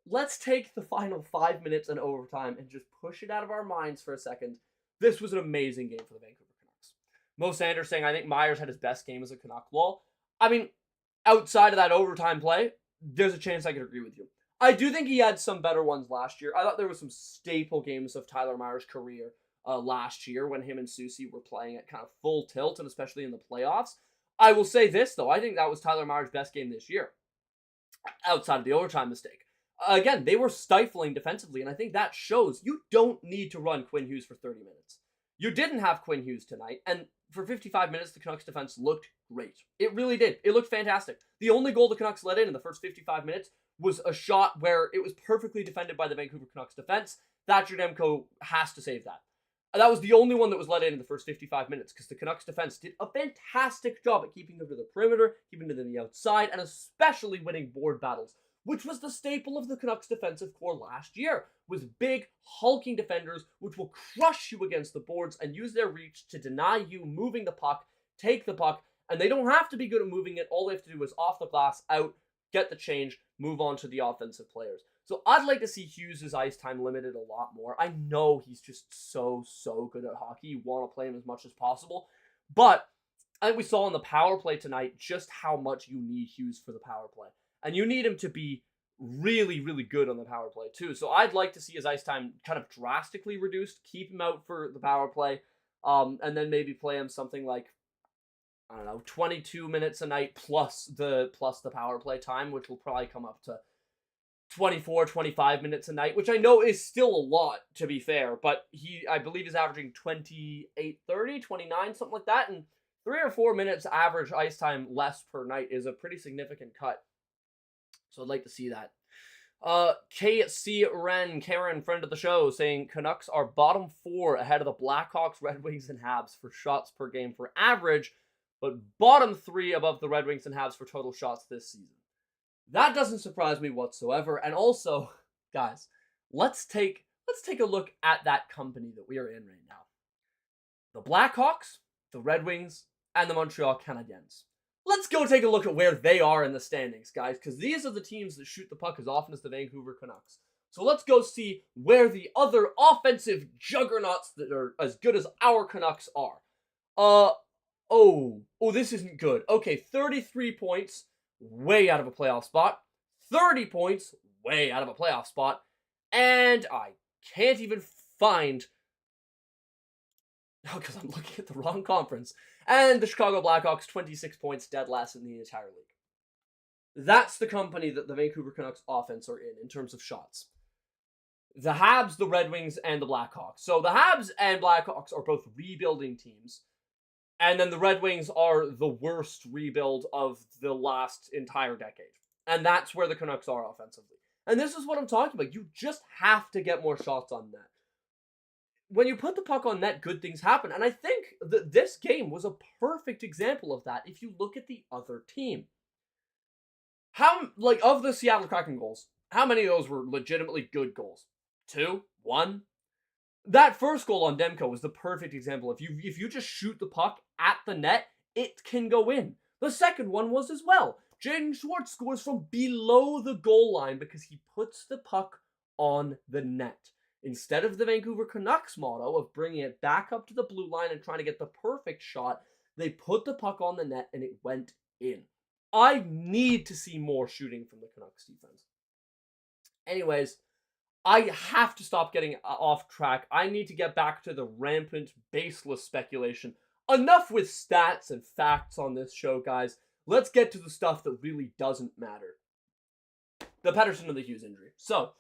let's take the final 5 minutes and overtime and just push it out of our minds for a second. This was an amazing game for the Vancouver Canucks. Mo Sanders saying, I think Myers had his best game as a Canuck. Well, I mean, outside of that overtime play, there's a chance I could agree with you. I do think he had some better ones last year. I thought there was some staple games of Tyler Myers' career last year when him and Soucy were playing at kind of full tilt, and especially in the playoffs. I will say this, though. I think that was Tyler Myers' best game this year, outside of the overtime mistake. Again, they were stifling defensively, and I think that shows you don't need to run Quinn Hughes for 30 minutes. You didn't have Quinn Hughes tonight, and for 55 minutes, the Canucks defense looked great. It really did. It looked fantastic. The only goal the Canucks let in the first 55 minutes was a shot where it was perfectly defended by the Vancouver Canucks defense. Thatcher Demko has to save that. That was the only one that was let in the first 55 minutes because the Canucks defense did a fantastic job at keeping them to the perimeter, keeping them to the outside, and especially winning board battles, which was the staple of the Canucks defensive core last year, was big, hulking defenders which will crush you against the boards and use their reach to deny you moving the puck, take the puck, and they don't have to be good at moving it. All they have to do is off the glass, out, get the change, move on to the offensive players. So I'd like to see Hughes' ice time limited a lot more. I know he's just so good at hockey. You want to play him as much as possible. But I think we saw in the power play tonight just how much you need Hughes for the power play. And you need him to be really, really good on the power play too. So I'd like to see his ice time kind of drastically reduced, keep him out for the power play, and then maybe play him something like, I don't know, 22 minutes a night plus the power play time, which will probably come up to 24, 25 minutes a night, which I know is still a lot, to be fair, but I believe is averaging 28, 30, 29, something like that, and 3 or 4 minutes average ice time less per night is a pretty significant cut. So I'd like to see that. KC Ren, Karen, friend of the show, saying Canucks are bottom 4 ahead of the Blackhawks, Red Wings, and Habs for shots per game for average, but bottom 3 above the Red Wings and Habs for total shots this season. That doesn't surprise me whatsoever. And also, guys, let's take a look at that company that we are in right now. The Blackhawks, the Red Wings, and the Montreal Canadiens. Let's go take a look at where they are in the standings, guys, because these are the teams that shoot the puck as often as the Vancouver Canucks. So let's go see where the other offensive juggernauts that are as good as our Canucks are. oh, this isn't good. Okay, 33 points, way out of a playoff spot. 30 points, way out of a playoff spot. And I can't even find... Oh, because I'm looking at the wrong conference. And the Chicago Blackhawks, 26 points, dead last in the entire league. That's the company that the Vancouver Canucks offense are in terms of shots. The Habs, the Red Wings, and the Blackhawks. So the Habs and Blackhawks are both rebuilding teams. And then the Red Wings are the worst rebuild of the last entire decade. And that's where the Canucks are offensively. And this is what I'm talking about. You just have to get more shots on net. When you put the puck on net, good things happen. And I think that this game was a perfect example of that if you look at the other team. Of the Seattle Kraken goals, how many of those were legitimately good goals? 2? 1? That first goal on Demko was the perfect example. If you just shoot the puck at the net, it can go in. The second one was as well. Jaden Schwartz scores from below the goal line because he puts the puck on the net. Instead of the Vancouver Canucks motto of bringing it back up to the blue line and trying to get the perfect shot, they put the puck on the net and it went in. I need to see more shooting from the Canucks defense. Anyways, I have to stop getting off track. I need to get back to the rampant, baseless speculation. Enough with stats and facts on this show, guys. Let's get to the stuff that really doesn't matter. The Pettersson and the Hughes injury. So,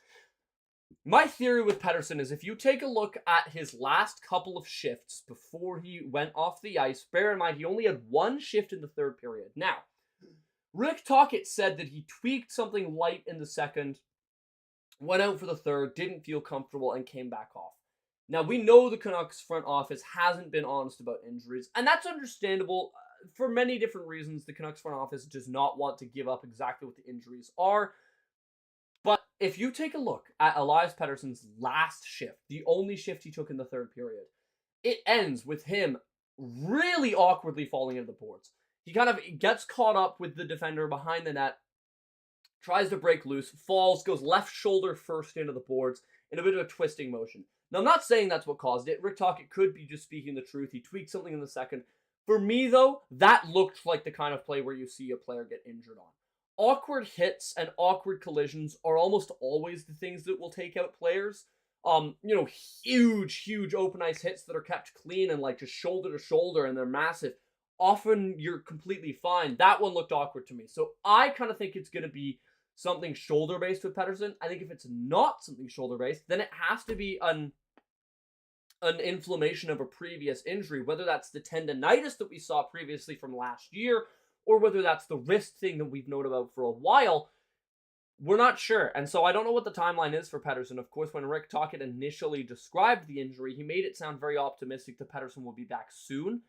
my theory with Pettersson is if you take a look at his last couple of shifts before he went off the ice, bear in mind he only had one shift in the third period. Now, Rick Tocchet said that he tweaked something light in the second, went out for the third, didn't feel comfortable, and came back off. Now, we know the Canucks front office hasn't been honest about injuries, and that's understandable for many different reasons. The Canucks front office does not want to give up exactly what the injuries are. But if you take a look at Elias Pettersson's last shift, the only shift he took in the third period, it ends with him really awkwardly falling into the boards. He kind of gets caught up with the defender behind the net, tries to break loose, falls, goes left shoulder first into the boards in a bit of a twisting motion. Now, I'm not saying that's what caused it. Rick Tocchet could be just speaking the truth. He tweaked something in the second. For me, though, that looked like the kind of play where you see a player get injured on. Awkward hits and awkward collisions are almost always the things that will take out players. Huge open ice hits that are kept clean and like just shoulder to shoulder and they're massive. Often you're completely fine. That one looked awkward to me. So I kind of think it's going to be something shoulder-based with Pettersson. I think if it's not something shoulder-based, then it has to be an inflammation of a previous injury, whether that's the tendonitis that we saw previously from last year, or whether that's the wrist thing that we've known about for a while. We're not sure. And so I don't know what the timeline is for Pettersson. Of course, when Rick Tocchet initially described the injury, he made it sound very optimistic that Pettersson will be back soon.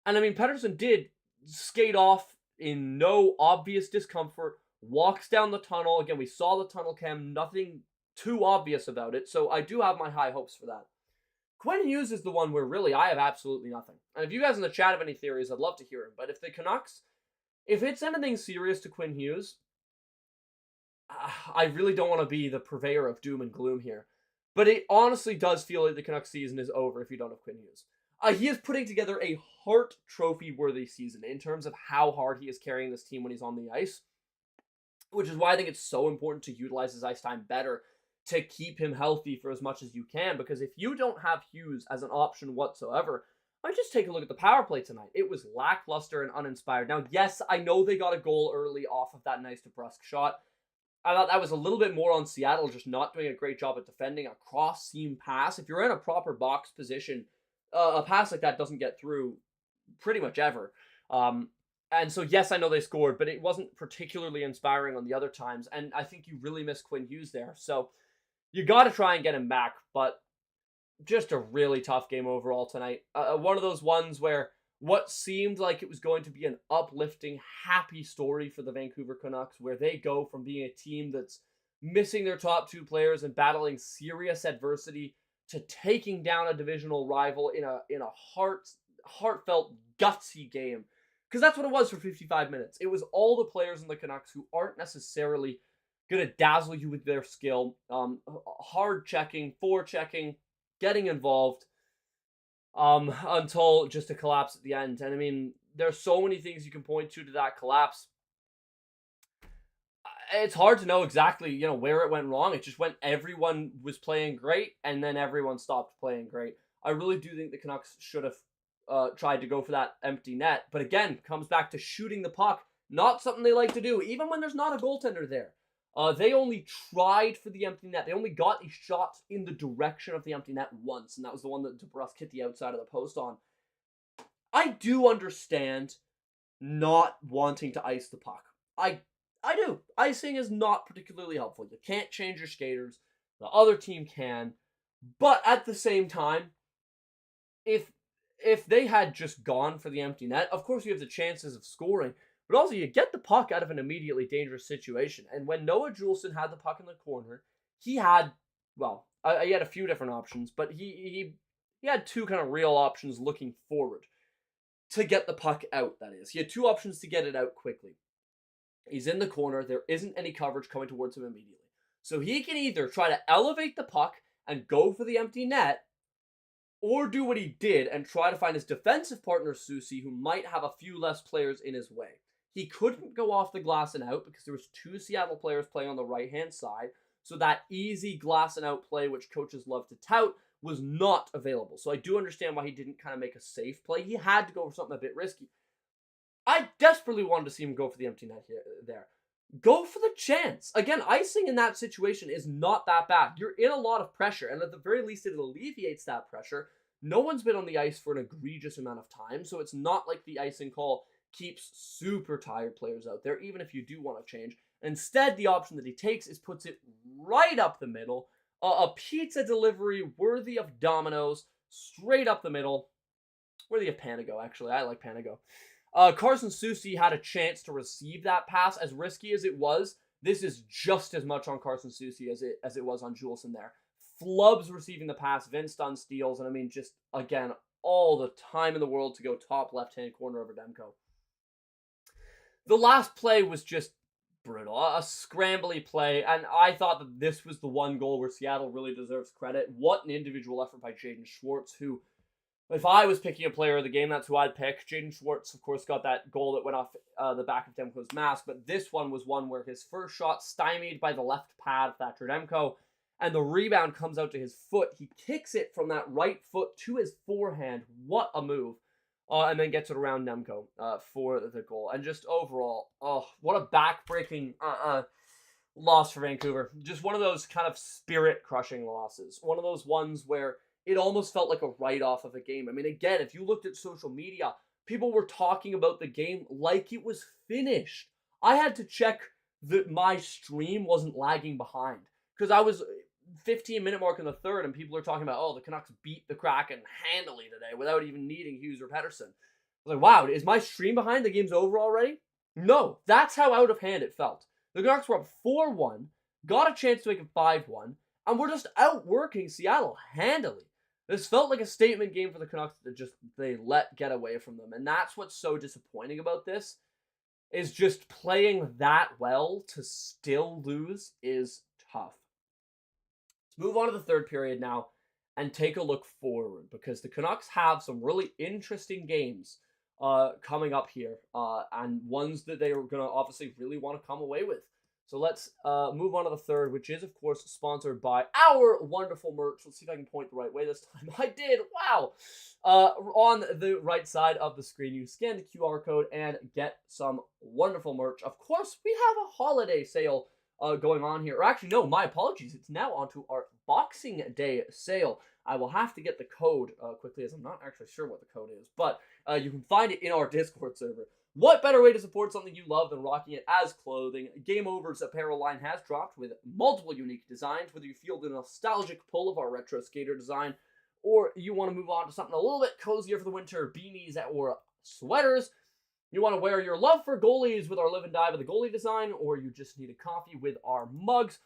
And I mean, Pettersson did skate off in no obvious discomfort, walks down the tunnel. Again, we saw the tunnel cam, nothing too obvious about it. So I do have my high hopes for that. Quinn Hughes is the one where really I have absolutely nothing. And if you guys in the chat have any theories, I'd love to hear them. But if the Canucks, if it's anything serious to Quinn Hughes, I really don't want to be the purveyor of doom and gloom here. But it honestly does feel like the Canucks season is over if you don't have Quinn Hughes. He is putting together a Hart Trophy-worthy season in terms of how hard he is carrying this team when he's on the ice, which is why I think it's so important to utilize his ice time better to keep him healthy for as much as you can, because if you don't have Hughes as an option whatsoever, I just take a look at the power play tonight. It was lackluster and uninspired. Now, yes, I know they got a goal early off of that nice DeBrusk shot. I thought that was a little bit more on Seattle just not doing a great job at defending a cross-seam pass. If you're in a proper box position, a pass like that doesn't get through pretty much ever. And so, yes, I know they scored, but it wasn't particularly inspiring on the other times. And I think you really miss Quinn Hughes there. So you got to try and get him back. But just a really tough game overall tonight. One of those ones where what seemed like it was going to be an uplifting, happy story for the Vancouver Canucks, where they go from being a team that's missing their top two players and battling serious adversity to taking down a divisional rival in a heartfelt, gutsy game. Because that's what it was for 55 minutes. It was all the players in the Canucks who aren't necessarily going to dazzle you with their skill. Hard checking, forechecking, getting involved until just a collapse at the end. And I mean, There's so many things you can point to that collapse. It's hard to know exactly, where it went wrong. It just went, everyone was playing great, and then everyone stopped playing great. I really do think the Canucks should have tried to go for that empty net. But again, comes back to shooting the puck. Not something they like to do, even when there's not a goaltender there. They only tried for the empty net. They only got a shot in the direction of the empty net once, and that was the one that DeBrusk hit the outside of the post on. I do understand not wanting to ice the puck. I do. Icing is not particularly helpful. You can't change your skaters. The other team can. But at the same time, if they had just gone for the empty net, of course you have the chances of scoring, but also you get the puck out of an immediately dangerous situation. And when Noah Juulsen had the puck in the corner, he had, he had a few different options, but he had two kind of real options looking forward to get the puck out, that is. He had two options to get it out quickly. He's in the corner. There isn't any coverage coming towards him immediately. So he can either try to elevate the puck and go for the empty net, or do what he did and try to find his defensive partner, Soucy, who might have a few less players in his way. He couldn't go off the glass and out because there was two Seattle players playing on the right-hand side, so that easy glass and out play, which coaches love to tout, was not available. So I do understand why he didn't kind of make a safe play. He had to go for something a bit risky. I desperately wanted to see him go for the empty net there. Go for the chance. Again, icing in that situation is not that bad. You're in a lot of pressure, and at the very least, it alleviates that pressure. No one's been on the ice for an egregious amount of time, so it's not like the icing call keeps super tired players out there, even if you do want to change. Instead, the option that he takes is puts it right up the middle. A pizza delivery worthy of Domino's, straight up the middle. Worthy of Panago, actually. I like Panago. Carson Soucy had a chance to receive that pass. As risky as it was, this is just as much on Carson Soucy as it was on Juulsen there. Flubs receiving the pass, Vince Dunn steals, and I mean, just, again, all the time in the world to go top left-hand corner over Demko. The last play was just brutal. A scrambly play, and I thought that this was the one goal where Seattle really deserves credit. What an individual effort by Jaden Schwartz, who, if I was picking a player of the game, that's who I'd pick. Jaden Schwartz, of course, got that goal that went off the back of Demko's mask, but this one was one where his first shot stymied by the left pad of Thatcher Demko, and the rebound comes out to his foot. He kicks it from that right foot to his forehand. What a move. And then gets it around Demko for the goal. And just overall, what a back-breaking loss for Vancouver. Just one of those kind of spirit-crushing losses. One of those ones where it almost felt like a write-off of a game. I mean, again, if you looked at social media, people were talking about the game like it was finished. I had to check that my stream wasn't lagging behind. Because I was 15-minute mark in the third, and people are talking about, the Canucks beat the Kraken handily today without even needing Hughes or Pettersson. I was like, wow, is my stream behind? The game's over already? No, that's how out of hand it felt. The Canucks were up 4-1, got a chance to make it 5-1, and we're just outworking Seattle handily. This felt like a statement game for the Canucks that they let get away from them. And that's what's so disappointing about this, is just playing that well to still lose is tough. Let's move on to the third period now and take a look forward, because the Canucks have some really interesting games coming up here, and ones that they are going to obviously really want to come away with. So let's move on to the third, which is, of course, sponsored by our wonderful merch. Let's see if I can point the right way this time. I did! Wow! On the right side of the screen, you scan the QR code and get some wonderful merch. Of course, we have a holiday sale going on here. Or actually, no, my apologies. It's now onto our Boxing Day sale. I will have to get the code quickly, as I'm not actually sure what the code is. But you can find it in our Discord server. What better way to support something you love than rocking it as clothing? Game Over's apparel line has dropped with multiple unique designs, whether you feel the nostalgic pull of our retro skater design, or you want to move on to something a little bit cozier for the winter, beanies or sweaters. You want to wear your love for goalies with our Live and Die with the goalie design, or you just need a coffee with our mugs.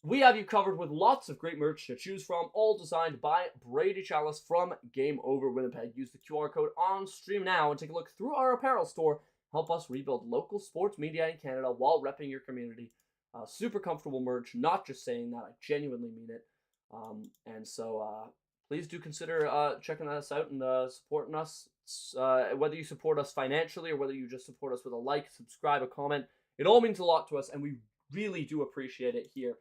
We have you covered with lots of great merch to choose from, all designed by Brady Chalice from Game Over Winnipeg. Use the QR code on stream now and take a look through our apparel store. Help us rebuild local sports media in Canada while repping your community. Super comfortable merch, not just saying that, I genuinely mean it. And so please do consider checking us out and supporting us. Whether you support us financially or whether you just support us with a like, subscribe, a comment, it all means a lot to us, and we really do appreciate it here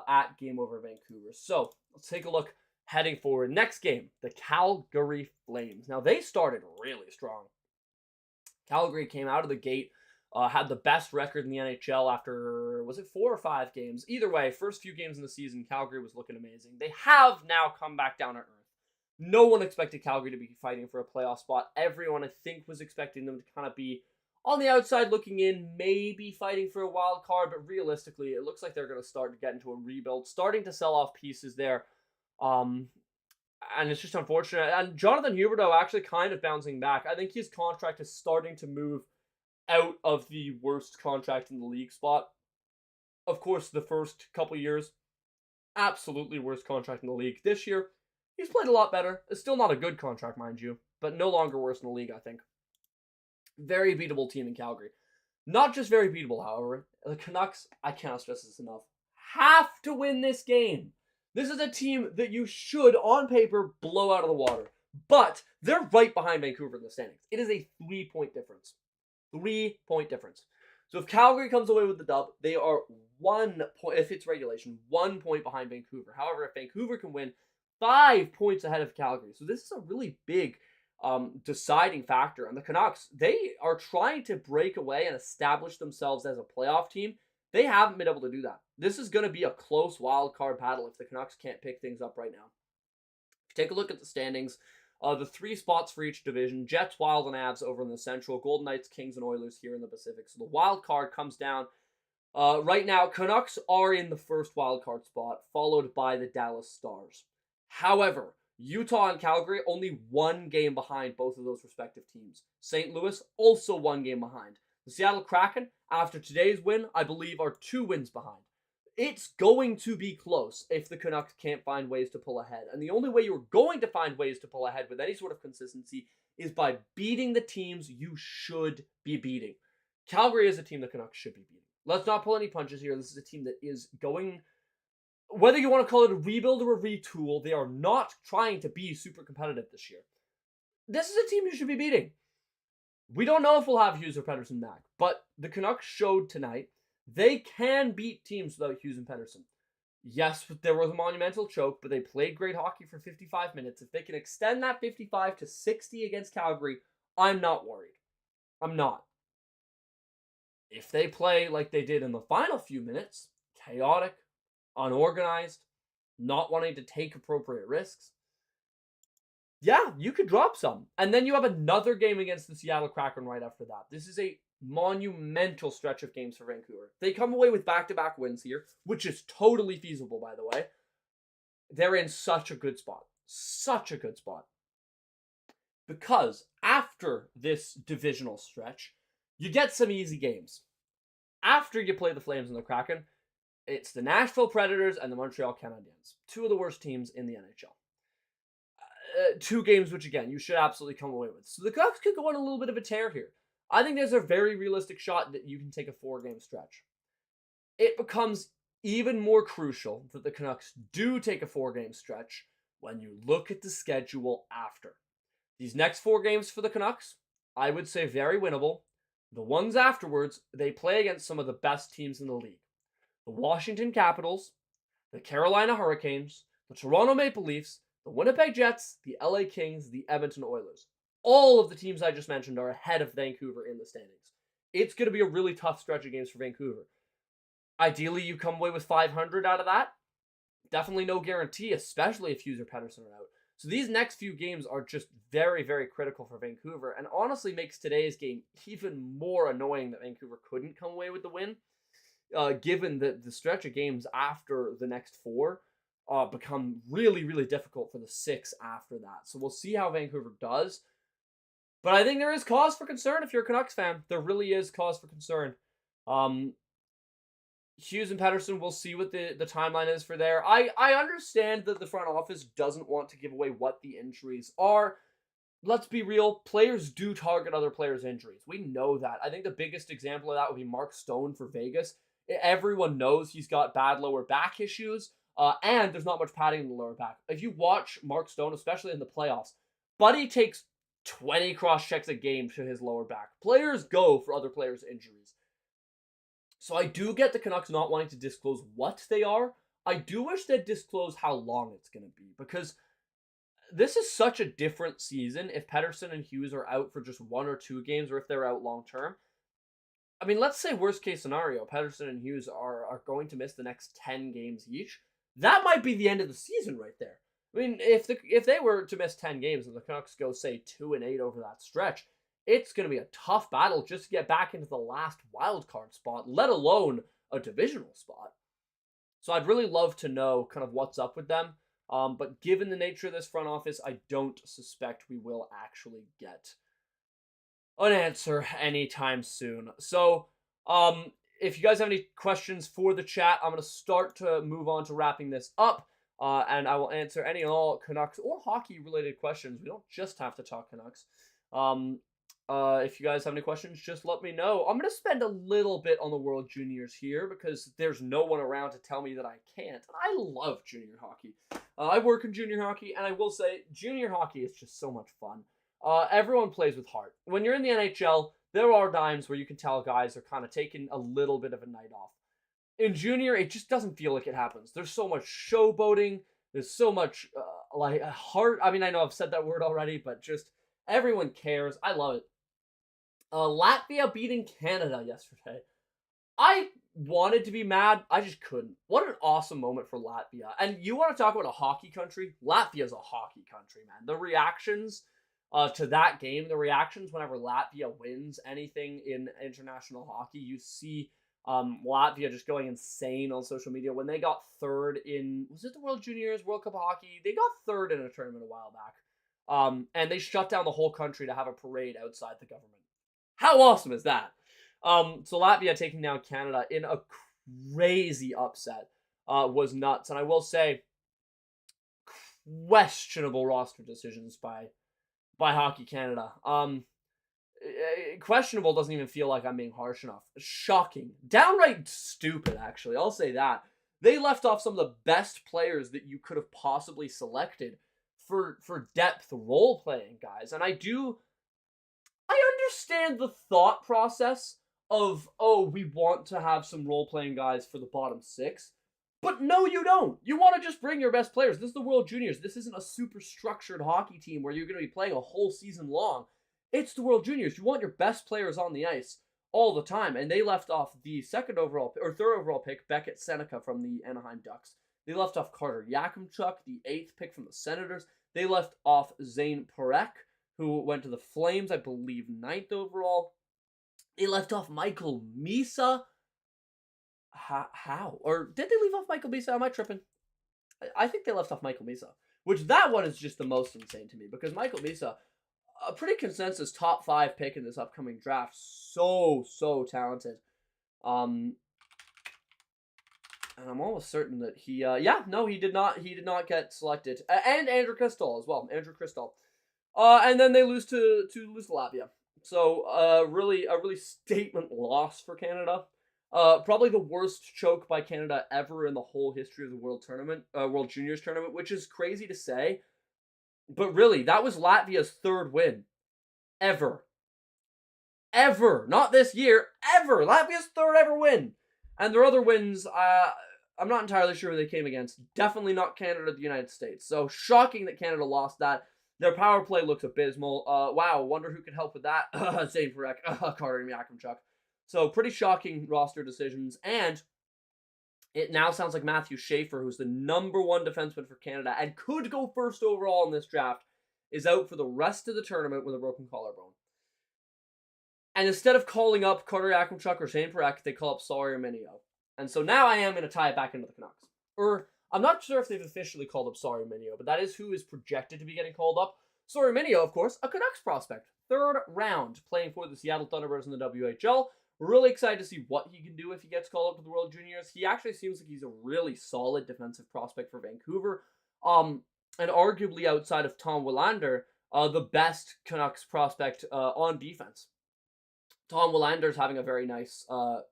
at Game Over Vancouver. So let's take a look heading forward. Next game, the Calgary Flames. Now, they started really strong. Calgary came out of the gate, had the best record in the NHL after, was it 4 or 5 games? Either way, first few games in the season, Calgary was looking amazing. They have now come back down to earth. No one expected Calgary to be fighting for a playoff spot. Everyone, I think, was expecting them to kind of be on the outside looking in, maybe fighting for a wild card, but realistically, it looks like they're going to start to get into a rebuild, starting to sell off pieces there. And it's just unfortunate. And Jonathan Huberdeau actually kind of bouncing back. I think his contract is starting to move out of the worst contract in the league spot. Of course, the first couple years, absolutely worst contract in the league. This year, he's played a lot better. It's still not a good contract, mind you, but no longer worse in the league, I think. Very beatable team in Calgary. Not just very beatable, however. The Canucks, I cannot stress this enough, have to win this game. This is a team that you should, on paper, blow out of the water. But they're right behind Vancouver in the standings. It is a 3-point difference. 3-point difference. So if Calgary comes away with the dub, they are 1 point, if it's regulation, 1 point behind Vancouver. However, if Vancouver can win, 5 points ahead of Calgary. So this is a really big deciding factor. And the Canucks, they are trying to break away and establish themselves as a playoff team. They haven't been able to do that. This is going to be a close wild card battle if the Canucks can't pick things up right now. If you take a look at the standings, the 3 spots for each division, Jets, Wild, and Avs over in the Central, Golden Knights, Kings, and Oilers here in the Pacific. So the wild card comes down. Right now, Canucks are in the first wild card spot, followed by the Dallas Stars. However, Utah and Calgary only 1 game behind both of those respective teams. St. Louis also 1 game behind. The Seattle Kraken, after today's win, I believe are 2 wins behind. It's going to be close if the Canucks can't find ways to pull ahead. And the only way you're going to find ways to pull ahead with any sort of consistency is by beating the teams you should be beating. Calgary is a team the Canucks should be beating. Let's not pull any punches here. This is a team that is going, whether you want to call it a rebuild or a retool, they are not trying to be super competitive this year. This is a team you should be beating. We don't know if we'll have Hughes or Pettersson back, but the Canucks showed tonight they can beat teams without Hughes and Pettersson. Yes, there was a monumental choke, but they played great hockey for 55 minutes. If they can extend that 55 to 60 against Calgary, I'm not worried. I'm not. If they play like they did in the final few minutes, chaotic, unorganized, not wanting to take appropriate risks, yeah, you could drop some. And then you have another game against the Seattle Kraken right after that. This is a monumental stretch of games for Vancouver. They come away with back-to-back wins here, which is totally feasible, by the way. They're in such a good spot. Such a good spot. Because after this divisional stretch, you get some easy games. After you play the Flames and the Kraken, it's the Nashville Predators and the Montreal Canadiens. 2 of the worst teams in the NHL. 2 games which, again, you should absolutely come away with. So the Canucks could go on a little bit of a tear here. I think there's a very realistic shot that you can take a 4-game stretch. It becomes even more crucial that the Canucks do take a 4-game stretch when you look at the schedule after. These next 4 games for the Canucks, I would say very winnable. The ones afterwards, they play against some of the best teams in the league. The Washington Capitals, the Carolina Hurricanes, the Toronto Maple Leafs, the Winnipeg Jets, the LA Kings, the Edmonton Oilers. All of the teams I just mentioned are ahead of Vancouver in the standings. It's going to be a really tough stretch of games for Vancouver. Ideally, you come away with 500 out of that. Definitely no guarantee, especially if Hughes or Pettersson are out. So these next few games are just very, very critical for Vancouver, and honestly makes today's game even more annoying that Vancouver couldn't come away with the win, given that the stretch of games after the next 4 become really, really difficult for the 6 after that. So we'll see how Vancouver does. But I think there is cause for concern if you're a Canucks fan. There really is cause for concern. Hughes and Pettersson, we'll see what the timeline is for there. I understand that the front office doesn't want to give away what the injuries are. Let's be real. Players do target other players' injuries. We know that. I think the biggest example of that would be Mark Stone for Vegas. Everyone knows he's got bad lower back issues. And there's not much padding in the lower back. If you watch Mark Stone, especially in the playoffs, Buddy takes 20 cross checks a game to his lower back. Players go for other players' injuries. So I do get the Canucks not wanting to disclose what they are. I do wish they'd disclose how long it's going to be, because this is such a different season if Pettersson and Hughes are out for just 1 or 2 games, or if they're out long term. I mean, let's say worst case scenario, Pettersson and Hughes are going to miss the next 10 games each. That might be the end of the season right there. I mean, if they were to miss 10 games and the Canucks go, say, 2-8 over that stretch, it's going to be a tough battle just to get back into the last wild card spot, let alone a divisional spot. So I'd really love to know kind of what's up with them. But given the nature of this front office, I don't suspect we will actually get an answer anytime soon. So, if you guys have any questions for the chat, I'm going to start to move on to wrapping this up. And I will answer any and all Canucks or hockey-related questions. We don't just have to talk Canucks. If you guys have any questions, just let me know. I'm going to spend a little bit on the World Juniors here because there's no one around to tell me that I can't. And I love junior hockey. I work in junior hockey, and I will say junior hockey is just so much fun. Everyone plays with heart. When you're in the NHL, there are times where you can tell guys are kind of taking a little bit of a night off. In junior, it just doesn't feel like it happens. There's so much showboating. There's so much heart. I mean, I know I've said that word already, but just everyone cares. I love it. Latvia beating Canada yesterday. I wanted to be mad. I just couldn't. What an awesome moment for Latvia. And you want to talk about a hockey country? Latvia's a hockey country, man. The reactions to that game, the reactions whenever Latvia wins anything in international hockey, you see Latvia just going insane on social media. When they got third in, was it the World Juniors, World Cup of Hockey? They got third in a tournament a while back. And they shut down the whole country to have a parade outside the government. How awesome is that? So Latvia taking down Canada in a crazy upset was nuts. And I will say, questionable roster decisions by Hockey Canada. Questionable doesn't even feel like I'm being harsh enough. Shocking. Downright stupid, actually. I'll say that. They left off some of the best players that you could have possibly selected for depth role-playing guys. And I understand the thought process of, oh, we want to have some role-playing guys for the bottom 6. But no, you don't. You want to just bring your best players. This is the World Juniors. This isn't a super structured hockey team where you're going to be playing a whole season long. It's the World Juniors. You want your best players on the ice all the time. And they left off the third overall pick, Beckett Seneca from the Anaheim Ducks. They left off Carter Yakimchuk, the 8th pick from the Senators. They left off Zane Parekh, who went to the Flames, I believe, 9th overall. They left off Michael Misa. How? Or did they leave off Michael Misa? Am I tripping? I think they left off Michael Misa. Which, that one is just the most insane to me. Because Michael Misa, a pretty consensus top 5 pick in this upcoming draft. So talented. And I'm almost certain that he did not get selected. And Andrew Cristall as well. Andrew Cristall. And then they lose to Latvia. So, a really statement loss for Canada. Probably the worst choke by Canada ever in the whole history of the World Juniors tournament, which is crazy to say. But really, that was Latvia's 3rd win. Ever. Not this year. Ever. Latvia's 3rd ever win. And their other wins, I'm not entirely sure who they came against. Definitely not Canada or the United States. So, shocking that Canada lost that. Their power play looks abysmal. Wow, wonder who could help with that. Zane Parekh, Carter Yakimchuk. So, pretty shocking roster decisions. And it now sounds like Matthew Schaefer, who's the #1 defenseman for Canada and could go 1st overall in this draft, is out for the rest of the tournament with a broken collarbone. And instead of calling up Carter Yakimchuk or Zane Parekh, they call up Sawyer Mineo. And so now I am going to tie it back into the Canucks. I'm not sure if they've officially called up Sawyer Mineo, but that is who is projected to be getting called up. Sawyer Mineo, of course, a Canucks prospect. 3rd round, playing for the Seattle Thunderbirds in the WHL. We're really excited to see what he can do if he gets called up to the World Juniors. He actually seems like he's a really solid defensive prospect for Vancouver. And arguably outside of Tom Willander, the best Canucks prospect on defense. Tom Willander's having a very nice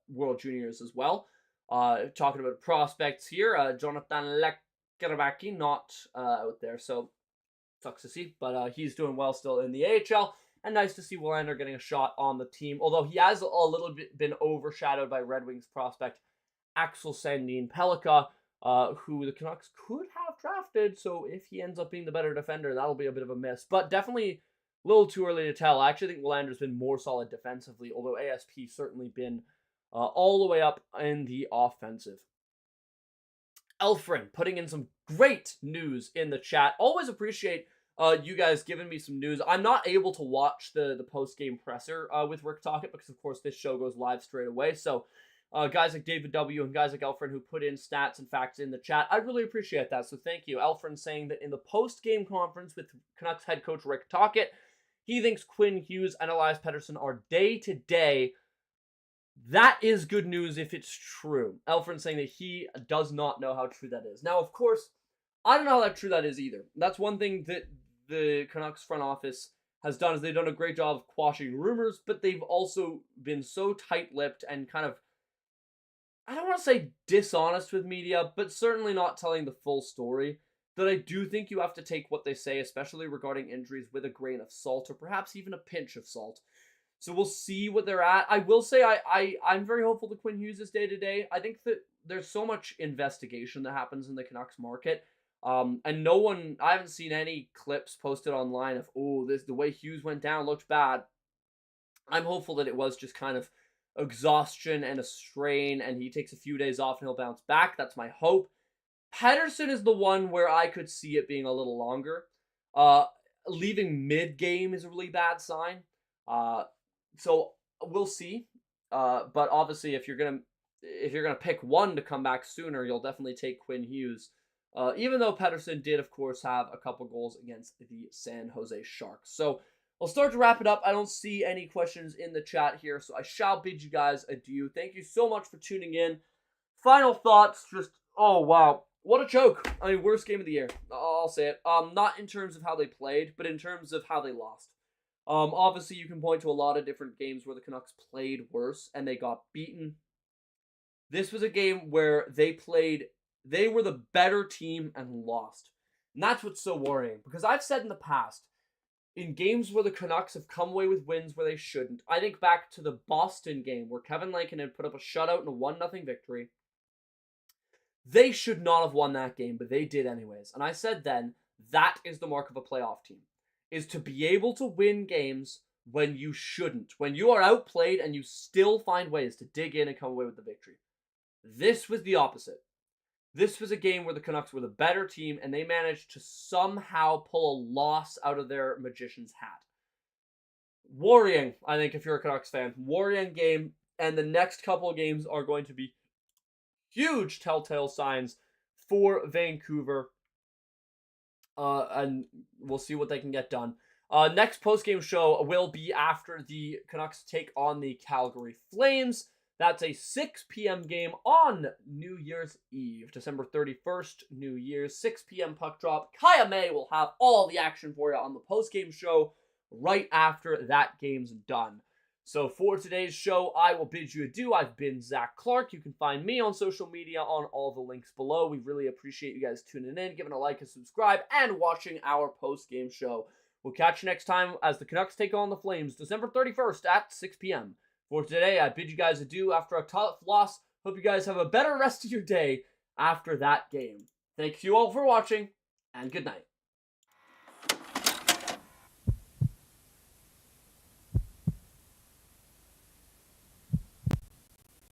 World Juniors as well. Talking about prospects here, Jonathan Lekkerimäki not out there, so sucks to see, but he's doing well still in the AHL, and nice to see Willander getting a shot on the team, although he has a little bit been overshadowed by Red Wings prospect Axel Sandin-Pellikka, who the Canucks could have drafted, so if he ends up being the better defender, that'll be a bit of a miss, but definitely a little too early to tell. I actually think Willander's been more solid defensively, although ASP's certainly been all the way up in the offensive. Elfrin putting in some great news in the chat. Always appreciate you guys giving me some news. I'm not able to watch the post-game presser with Rick Tocchet because, of course, this show goes live straight away. So guys like David W. and guys like Elfrin who put in stats and facts in the chat, I really appreciate that. So thank you. Elfrin saying that in the post-game conference with Canucks head coach Rick Tocchet, he thinks Quinn Hughes and Elias Pettersson are day-to-day. That is good news if it's true. Elfrin saying that he does not know how true that is. Now, of course, I don't know how true that is either. That's one thing that the Canucks front office has done, is they've done a great job of quashing rumors, but they've also been so tight-lipped and kind of, I don't want to say dishonest with media, but certainly not telling the full story, that I do think you have to take what they say, especially regarding injuries, with a grain of salt, or perhaps even a pinch of salt. So we'll see what they're at. I will say I'm very hopeful that Quinn Hughes is day-to-day. I think that there's so much investigation that happens in the Canucks market. And I haven't seen any clips posted online of, the way Hughes went down looked bad. I'm hopeful that it was just kind of exhaustion and a strain, and he takes a few days off and he'll bounce back. That's my hope. Pettersson is the one where I could see it being a little longer. Leaving mid-game is a really bad sign. So we'll see. But obviously, if you're gonna pick one to come back sooner, you'll definitely take Quinn Hughes. Even though Pettersson did, of course, have a couple goals against the San Jose Sharks. So I'll start to wrap it up. I don't see any questions in the chat here, so I shall bid you guys adieu. Thank you so much for tuning in. Final thoughts, oh wow, what a choke. I mean, worst game of the year. I'll say it. Not in terms of how they played, but in terms of how they lost. Obviously, you can point to a lot of different games where the Canucks played worse and they got beaten. This was a game where they were the better team and lost. And that's what's so worrying, because I've said in the past, in games where the Canucks have come away with wins where they shouldn't, I think back to the Boston game where Kevin Lankinen had put up a shutout and a 1-0 victory. They should not have won that game, but they did anyways. And I said then, that is the mark of a playoff team, is to be able to win games when you shouldn't. When you are outplayed and you still find ways to dig in and come away with the victory. This was the opposite. This was a game where the Canucks were the better team and they managed to somehow pull a loss out of their magician's hat. Worrying, I think, if you're a Canucks fan. Worrying game, and the next couple of games are going to be huge telltale signs for Vancouver. And we'll see what they can get done. Next post-game show will be after the Canucks take on the Calgary Flames. That's a 6 p.m. game on New Year's Eve, December 31st, New Year's, 6 p.m. puck drop. Kaja May will have all the action for you on the post-game show right after that game's done. So for today's show, I will bid you adieu. I've been Zach Clarke. You can find me on social media on all the links below. We really appreciate you guys tuning in, giving a like and subscribe, and watching our post-game show. We'll catch you next time as the Canucks take on the Flames, December 31st at 6 p.m. For today, I bid you guys adieu after a tough loss. Hope you guys have a better rest of your day after that game. Thank you all for watching, and good night.